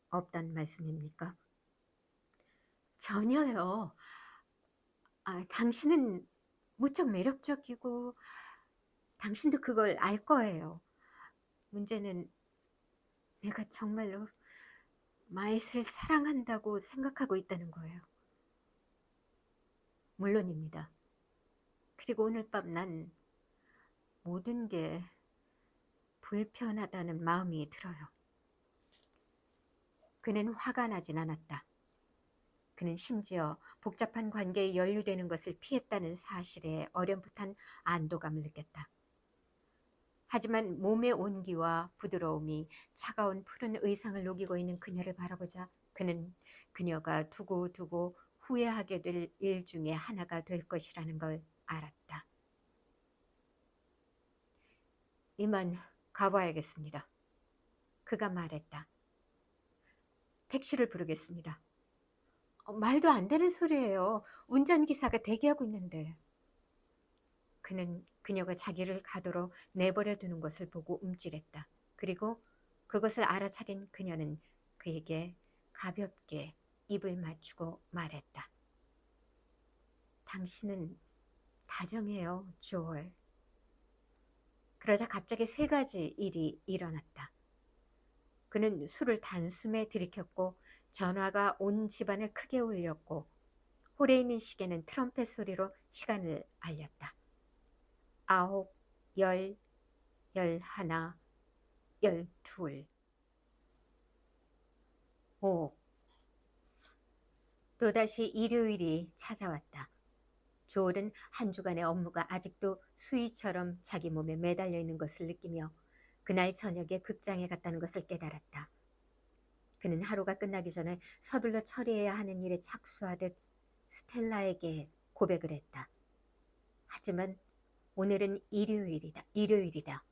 없단 말씀입니까? 전혀요. 당신은 무척 매력적이고 당신도 그걸 알 거예요. 문제는 내가 정말로 마이스를 사랑한다고 생각하고 있다는 거예요. 물론입니다. 그리고 오늘 밤 난 모든 게 불편하다는 마음이 들어요. 그는 화가 나진 않았다. 그는 심지어 복잡한 관계에 연루되는 것을 피했다는 사실에 어렴풋한 안도감을 느꼈다. 하지만 몸의 온기와 부드러움이 차가운 푸른 의상을 녹이고 있는 그녀를 바라보자 그는 그녀가 두고두고 후회하게 될 일 중에 하나가 될 것이라는 걸 알았다. 이만 가봐야겠습니다. 그가 말했다. 택시를 부르겠습니다. 말도 안 되는 소리예요. 운전기사가 대기하고 있는데. 그는 그녀가 자기를 가도록 내버려 두는 것을 보고 움찔했다. 그리고 그것을 알아차린 그녀는 그에게 가볍게 입을 맞추고 말했다. 당신은 다정해요, 조얼. 그러자 갑자기 세 가지 일이 일어났다. 그는 술을 단숨에 들이켰고 전화가 온 집안을 크게 울렸고 홀에 있는 시계는 트럼펫 소리로 시간을 알렸다. 9, 10, 11, 12, 5. 또다시 일요일이 찾아왔다. 조울은 한 주간의 업무가 아직도 수위처럼 자기 몸에 매달려 있는 것을 느끼며 그날 저녁에 극장에 갔다는 것을 깨달았다. 그는 하루가 끝나기 전에 서둘러 처리해야 하는 일에 착수하듯 스텔라에게 고백을 했다. 하지만 오늘은 일요일이다.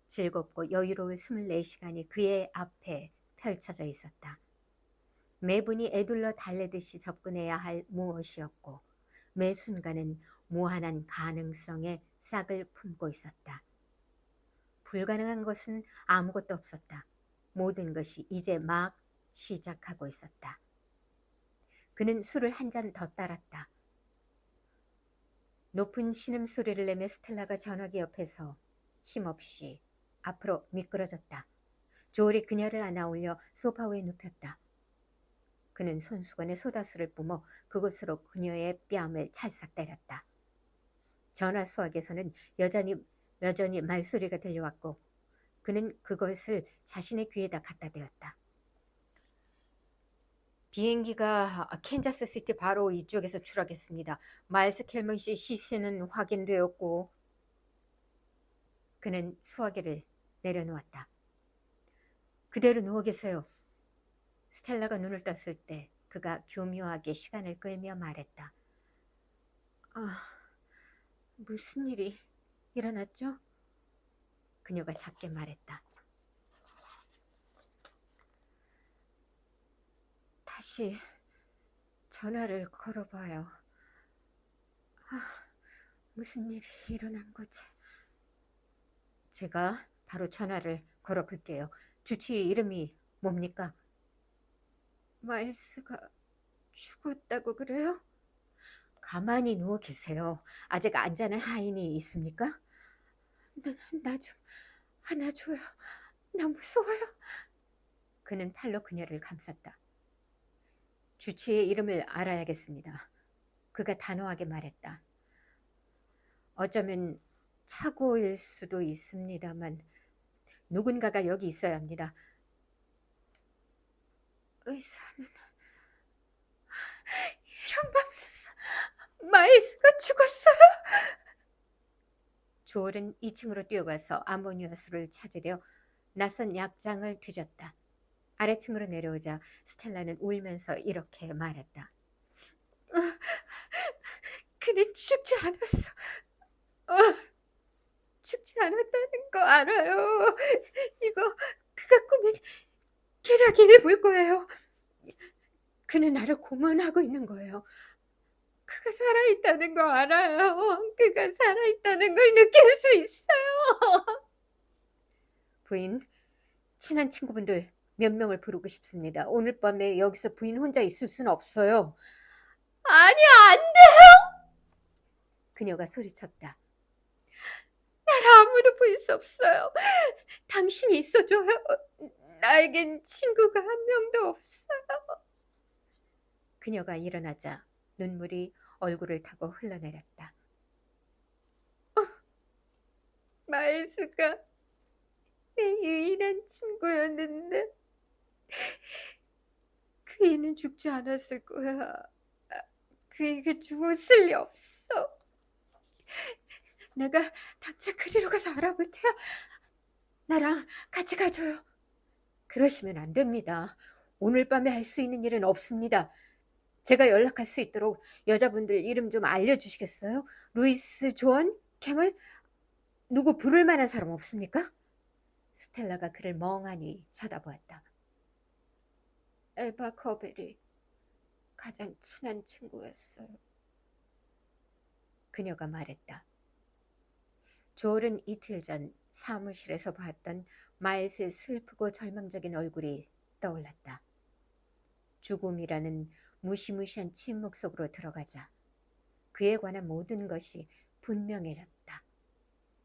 즐겁고 여유로울 24시간이 그의 앞에 펼쳐져 있었다. 매분이 애둘러 달래듯이 접근해야 할 무엇이었고 매 순간은 무한한 가능성의 싹을 품고 있었다. 불가능한 것은 아무것도 없었다. 모든 것이 이제 막 시작하고 있었다. 그는 술을 한 잔 더 따랐다. 높은 신음소리를 내며 스텔라가 전화기 옆에서 힘없이 앞으로 미끄러졌다. 조울이 그녀를 안아 올려 소파 위에 눕혔다. 그는 손수건에 소다수를 뿜어 그곳으로 그녀의 뺨을 찰싹 때렸다. 전화 수화기에서는 여전히 말소리가 들려왔고 그는 그것을 자신의 귀에다 갖다 대었다. 비행기가 캔자스 시티 바로 이쪽에서 추락했습니다. 마일스 켈먼 씨 시신은 확인되었고 그는 수화기를 내려놓았다. 그대로 누워 계세요. 스텔라가 눈을 떴을 때 그가 교묘하게 시간을 끌며 말했다. 무슨 일이 일어났죠? 그녀가 작게 말했다. 다시 전화를 걸어봐요. 무슨 일이 일어난 거지? 제가 바로 전화를 걸어볼게요. 주치의 이름이 뭡니까? 마일스가 죽었다고 그래요? 가만히 누워 계세요. 아직 안 자는 하인이 있습니까? 나 좀 안아줘요. 나 무서워요. 그는 팔로 그녀를 감쌌다. 주치의 이름을 알아야겠습니다. 그가 단호하게 말했다. 어쩌면 착오일 수도 있습니다만 누군가가 여기 있어야 합니다. 의사는 이런 맙소사. 마일스가 죽었어요. 조엘은 2층으로 뛰어가서 아모니아수를 찾으려 낯선 약장을 뒤졌다. 아래층으로 내려오자 스텔라는 울면서 이렇게 말했다. 그는 죽지 않았어. 죽지 않았다는 거 알아요. 이거 그가 꾸민 계략이 볼 거예요. 그는 나를 고문하고 있는 거예요. 그가 살아있다는 거 알아요. 그가 살아있다는 걸 느낄 수 있어요. 부인, 친한 친구분들 몇 명을 부르고 싶습니다. 오늘 밤에 여기서 부인 혼자 있을 수는 없어요. 아니, 안 돼요. 그녀가 소리쳤다. 날 아무도 볼 수 없어요. 당신이 있어줘요. 나에겐 친구가 한 명도 없어요. 그녀가 일어나자 눈물이 얼굴을 타고 흘러내렸다. 마일스가 내 유일한 친구였는데 그이는 죽지 않았을 거야. 그이가 죽었을 리 없어. 내가 당장 그리로 가서 알아볼 테야. 나랑 같이 가줘요. 그러시면 안 됩니다. 오늘 밤에 할 수 있는 일은 없습니다. 제가 연락할 수 있도록 여자분들 이름 좀 알려주시겠어요? 루이스, 존, 캠을? 누구 부를 만한 사람 없습니까? 스텔라가 그를 멍하니 쳐다보았다. 에바 커벨이 가장 친한 친구였어요. 그녀가 말했다. 조엘은 이틀 전 사무실에서 봤던 마일스의 슬프고 절망적인 얼굴이 떠올랐다. 죽음이라는 무시무시한 침묵 속으로 들어가자 그에 관한 모든 것이 분명해졌다.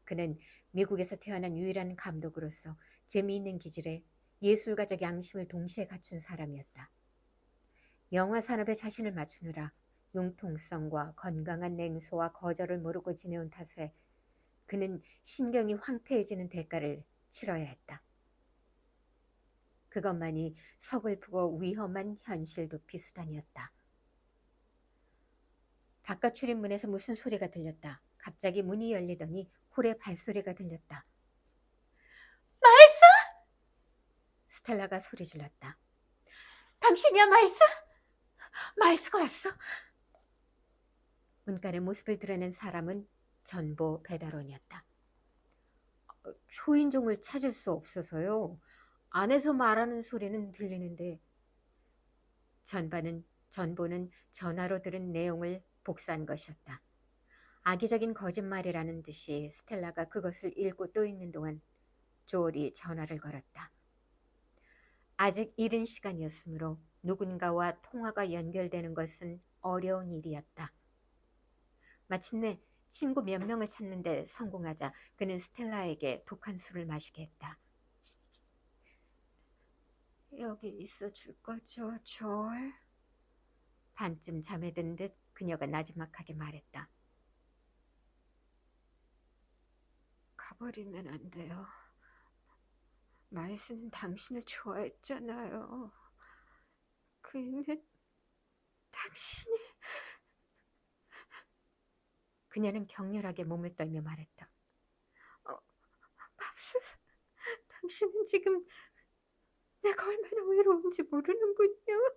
그는 미국에서 태어난 유일한 감독으로서 재미있는 기질에 예술가적 양심을 동시에 갖춘 사람이었다. 영화 산업에 자신을 맞추느라 융통성과 건강한 냉소와 거절을 모르고 지내온 탓에 그는 신경이 황폐해지는 대가를 치러야 했다. 그것만이 서글프고 위험한 현실 도피 수단이었다. 바깥 출입문에서 무슨 소리가 들렸다. 갑자기 문이 열리더니 홀의 발소리가 들렸다. 마일스! 스텔라가 소리 질렀다. 당신이야, 마일스? 마일스가 왔어? 문간의 모습을 드러낸 사람은 전보 배달원이었다. 초인종을 찾을 수 없어서요. 안에서 말하는 소리는 들리는데. 전보는 전화로 들은 내용을 복사한 것이었다. 악의적인 거짓말이라는 듯이 스텔라가 그것을 읽고 또 읽는 동안 조엘이 전화를 걸었다. 아직 이른 시간이었으므로 누군가와 통화가 연결되는 것은 어려운 일이었다. 마침내 친구 몇 명을 찾는데 성공하자 그는 스텔라에게 독한 술을 마시게 했다. 여기 있어 줄 거죠, 조엘? 반쯤 잠에 든 듯 그녀가 나지막하게 말했다. 가버리면 안 돼요. 마일스는 당신을 좋아했잖아요. 그는 당신이... 그녀는 격렬하게 몸을 떨며 말했다. 맙소사, 당신은 지금 내가 얼마나 외로운지 모르는군요.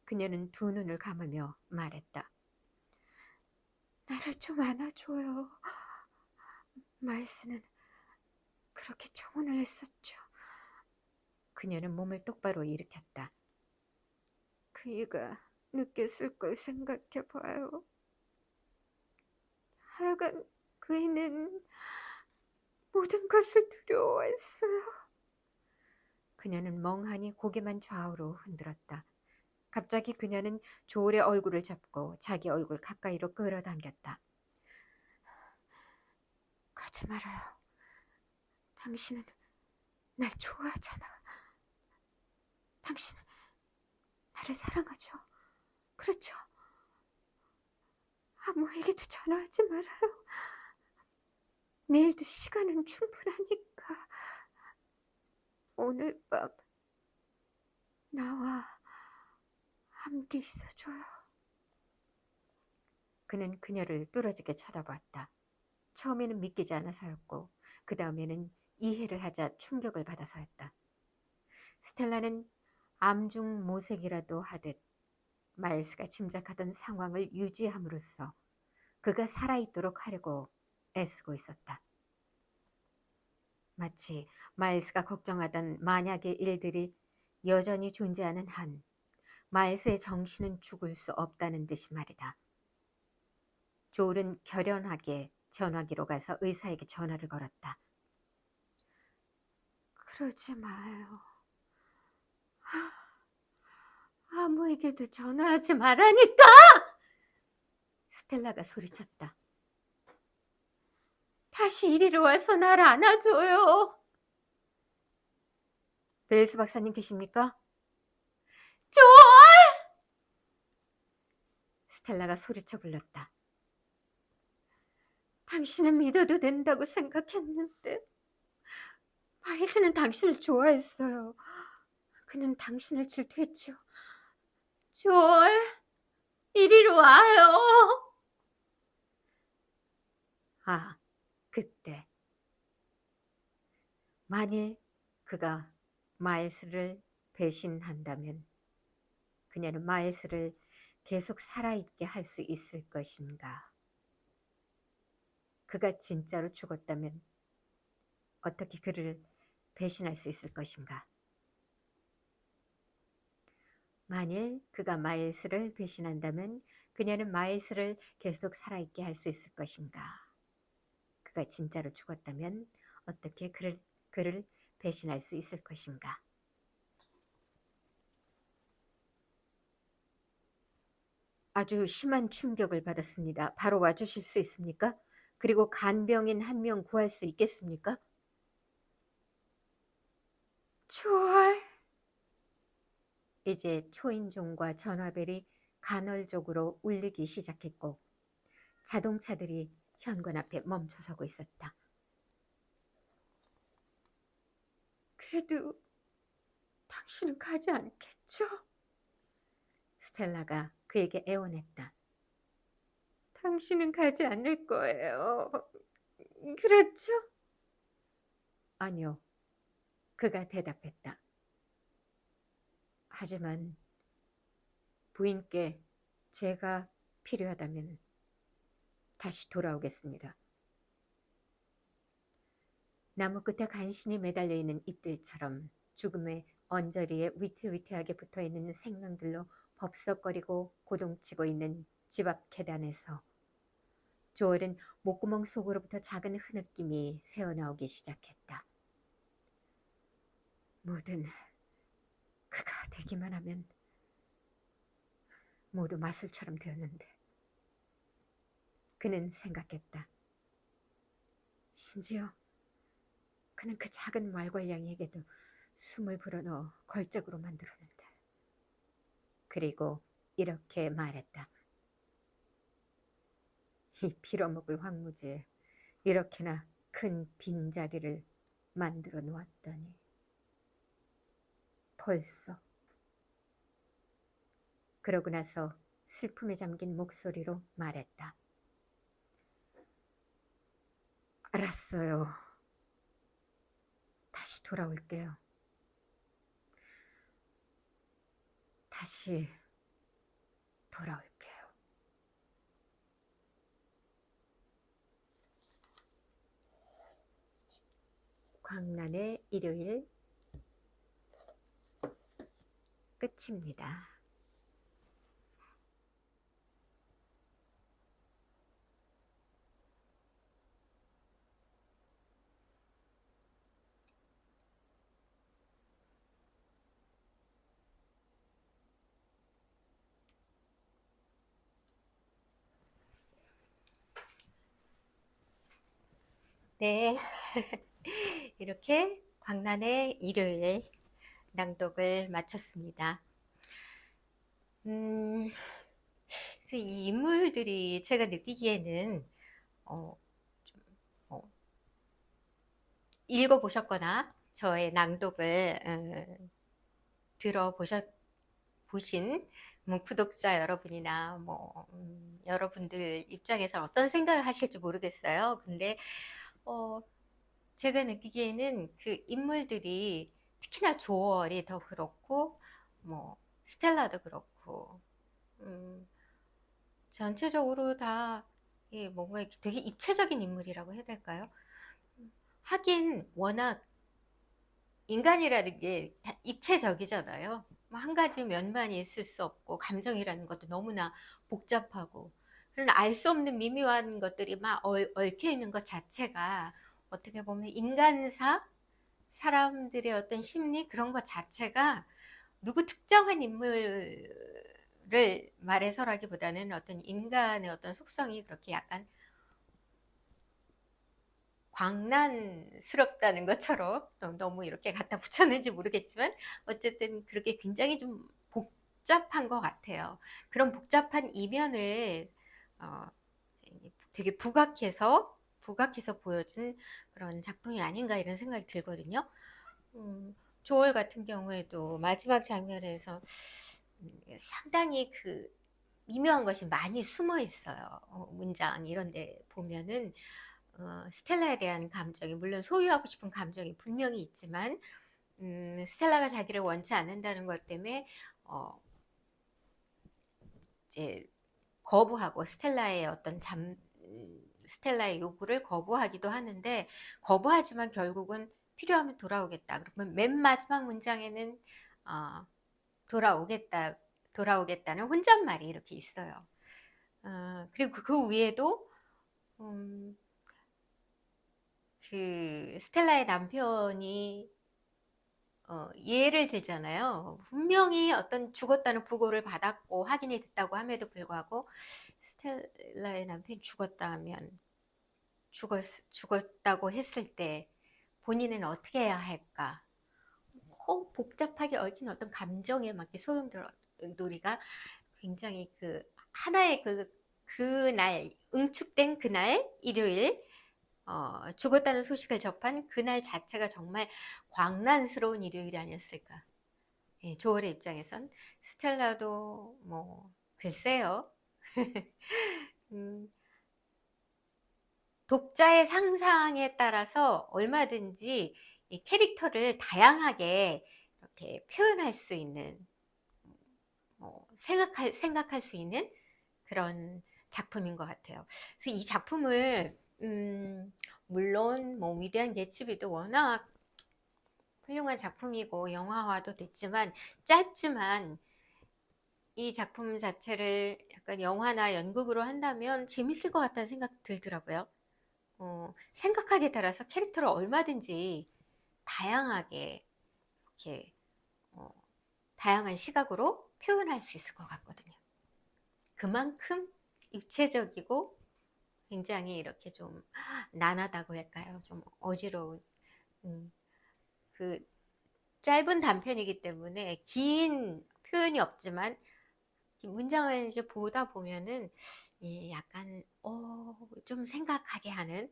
그녀는 두 눈을 감으며 말했다. 나를 좀 안아줘요. 마일스는 그렇게 청혼을 했었죠. 그녀는 몸을 똑바로 일으켰다. 그이가 느꼈을 걸 생각해봐요. 하여간 그이는 모든 것을 두려워했어요. 그녀는 멍하니 고개만 좌우로 흔들었다. 갑자기 그녀는 조울의 얼굴을 잡고 자기 얼굴 가까이로 끌어당겼다. 가지 말아요. 당신은 날 좋아하잖아. 당신은 나를 사랑하죠. 그렇죠? 아무에게도 전화하지 말아요. 내일도 시간은 충분하니까 오늘 밤 나와 함께 있어줘요. 그는 그녀를 뚫어지게 쳐다보았다. 처음에는 믿기지 않아서였고 그 다음에는 이해를 하자 충격을 받아서였다. 스텔라는 암중 모색이라도 하듯 마일스가 짐작하던 상황을 유지함으로써 그가 살아있도록 하려고 애쓰고 있었다. 마치 마일스가 걱정하던 만약의 일들이 여전히 존재하는 한 마일스의 정신은 죽을 수 없다는 듯이 말이다. 조울은 결연하게 전화기로 가서 의사에게 전화를 걸었다. 그러지 마요. 아무에게도 전화하지 말라니까! 스텔라가 소리쳤다. 다시 이리로 와서 날 안아줘요. 벨스 박사님 계십니까? 조얼! 스텔라가 소리쳐 불렀다. 당신은 믿어도 된다고 생각했는데 마일스는 당신을 좋아했어요. 그는 당신을 질투했죠. 조얼, 이리로 와요. 아, 그때 만일 그가 마일스를 배신한다면 그녀는 마일스를 계속 살아있게 할 수 있을 것인가? 그가 진짜로 죽었다면 어떻게 그를 배신할 수 있을 것인가? 만일 그가 마일스를 배신한다면 그녀는 마일스를 계속 살아있게 할 수 있을 것인가? 그가 진짜로 죽었다면 어떻게 그를 배신할 수 있을 것인가? 아주 심한 충격을 받았습니다. 바로 와주실 수 있습니까? 그리고 간병인 한 명 구할 수 있겠습니까? 초월. 이제 초인종과 전화벨이 간헐적으로 울리기 시작했고 자동차들이 현관 앞에 멈춰서고 있었다. 그래도 당신은 가지 않겠죠? 스텔라가 그에게 애원했다. 당신은 가지 않을 거예요. 그렇죠? 아니요. 그가 대답했다. 하지만 부인께 제가 필요하다면 다시 돌아오겠습니다. 나무 끝에 간신히 매달려 있는 잎들처럼 죽음의 언저리에 위태위태하게 붙어있는 생명들로 법석거리고 고동치고 있는 집 앞 계단에서 조엘은 목구멍 속으로부터 작은 흐느낌이 새어나오기 시작했다. 뭐든 그가 되기만 하면 모두 마술처럼 되었는데 그는 생각했다. 심지어 그는 그 작은 말괄량이에게도 숨을 불어넣어 걸작으로 만들었는데. 그리고 이렇게 말했다. 이 빌어먹을 황무지에 이렇게나 큰 빈자리를 만들어 놓았다니. 벌써. 그러고 나서 슬픔에 잠긴 목소리로 말했다. 알았어요. 다시 돌아올게요. 다시 돌아올게요. 광란의 일요일 끝입니다. 네, 이렇게 광란의 일요일 낭독을 마쳤습니다. 그래서 이 인물들이 제가 느끼기에는 좀, 읽어보셨거나 저의 낭독을 보신 구독자 여러분이나 여러분들 입장에서 어떤 생각을 하실지 모르겠어요. 근데 제가 느끼기에는 그 인물들이 특히나 조얼이 더 그렇고 스텔라도 그렇고 전체적으로 다 뭔가 되게 입체적인 인물이라고 해야 될까요? 하긴 워낙 인간이라는 게 다 입체적이잖아요. 한 가지 면만 있을 수 없고 감정이라는 것도 너무나 복잡하고 그런 알 수 없는 미묘한 것들이 막 얽혀 있는 것 자체가 어떻게 보면 인간사, 사람들의 어떤 심리 그런 것 자체가 누구 특정한 인물을 말해서라기보다는 어떤 인간의 어떤 속성이 그렇게 약간 광란스럽다는 것처럼 너무 이렇게 갖다 붙였는지 모르겠지만 어쨌든 그렇게 굉장히 좀 복잡한 것 같아요. 그런 복잡한 이면을 되게 부각해서 보여준 그런 작품이 아닌가 이런 생각이 들거든요. 조얼 같은 경우에도 마지막 장면에서 상당히 그 미묘한 것이 많이 숨어 있어요. 문장 이런 데 보면은 스텔라에 대한 감정이 물론 소유하고 싶은 감정이 분명히 있지만 스텔라가 자기를 원치 않는다는 것 때문에 이제 거부하고 스텔라의 어떤 스텔라의 요구를 거부하기도 하는데 거부하지만 결국은 필요하면 돌아오겠다. 그러면 맨 마지막 문장에는 돌아오겠다는 혼잣말이 이렇게 있어요. 그리고 그 위에도 그 스텔라의 남편이 예를 들잖아요. 분명히 어떤 죽었다는 부고를 받았고 확인이 됐다고 함에도 불구하고 스텔라의 남편이 죽었다 하면 죽었다고 했을 때 본인은 어떻게 해야 할까? 복잡하게 얽힌 어떤 감정의 막 소용돌이가 굉장히 그 하나의 그날 응축된 그날 일요일 죽었다는 소식을 접한 그날 자체가 정말 광란스러운 일요일이 아니었을까. 예, 조얼의 입장에선 스텔라도 글쎄요. 독자의 상상에 따라서 얼마든지 이 캐릭터를 다양하게 이렇게 표현할 수 있는 생각할 수 있는 그런 작품인 것 같아요. 그래서 이 작품을 물론 위대한 개츠비도 워낙 훌륭한 작품이고 영화화도 됐지만 짧지만 이 작품 자체를 약간 영화나 연극으로 한다면 재밌을 것 같다는 생각 들더라고요. 생각하기에 따라서 캐릭터를 얼마든지 다양하게 이렇게 다양한 시각으로 표현할 수 있을 것 같거든요. 그만큼 입체적이고 굉장히 이렇게 좀 난하다고 할까요? 좀 어지러운 그 짧은 단편이기 때문에 긴 표현이 없지만 문장을 이제 보다 보면은 약간 좀 생각하게 하는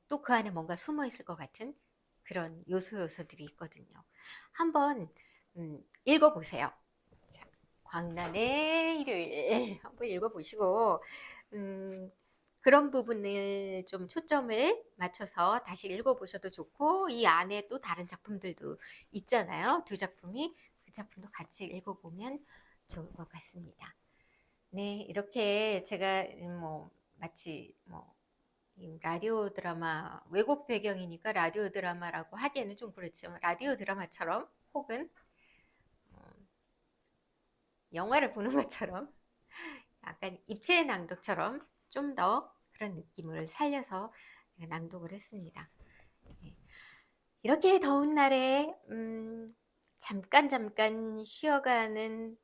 또 그 안에 뭔가 숨어 있을 것 같은 그런 요소들이 있거든요. 한번 읽어보세요. 자, 광란의 일요일 한번 읽어보시고 그런 부분을 좀 초점을 맞춰서 다시 읽어보셔도 좋고 이 안에 또 다른 작품들도 있잖아요. 두 작품이 그 작품도 같이 읽어보면 좋을 것 같습니다. 네, 이렇게 제가 마치 이 라디오 드라마, 외국 배경이니까 라디오 드라마라고 하기에는 좀 그렇지만 라디오 드라마처럼 혹은 영화를 보는 것처럼 약간 입체 낭독처럼 좀 더 그런 느낌을 살려서 낭독을 했습니다. 이렇게 더운 날에 잠깐 쉬어가는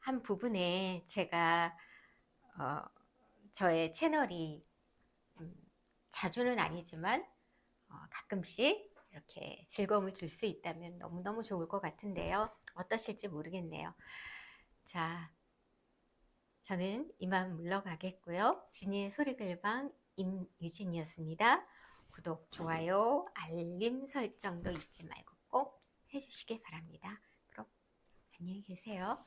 한 부분에 제가 저의 채널이 자주는 아니지만 가끔씩 이렇게 즐거움을 줄 수 있다면 너무너무 좋을 것 같은데요. 어떠실지 모르겠네요. 자, 저는 이만 물러가겠고요. 지니의 소리글방 임유진이었습니다. 구독, 좋아요, 알림 설정도 잊지 말고 꼭 해주시기 바랍니다. 그럼 안녕히 계세요.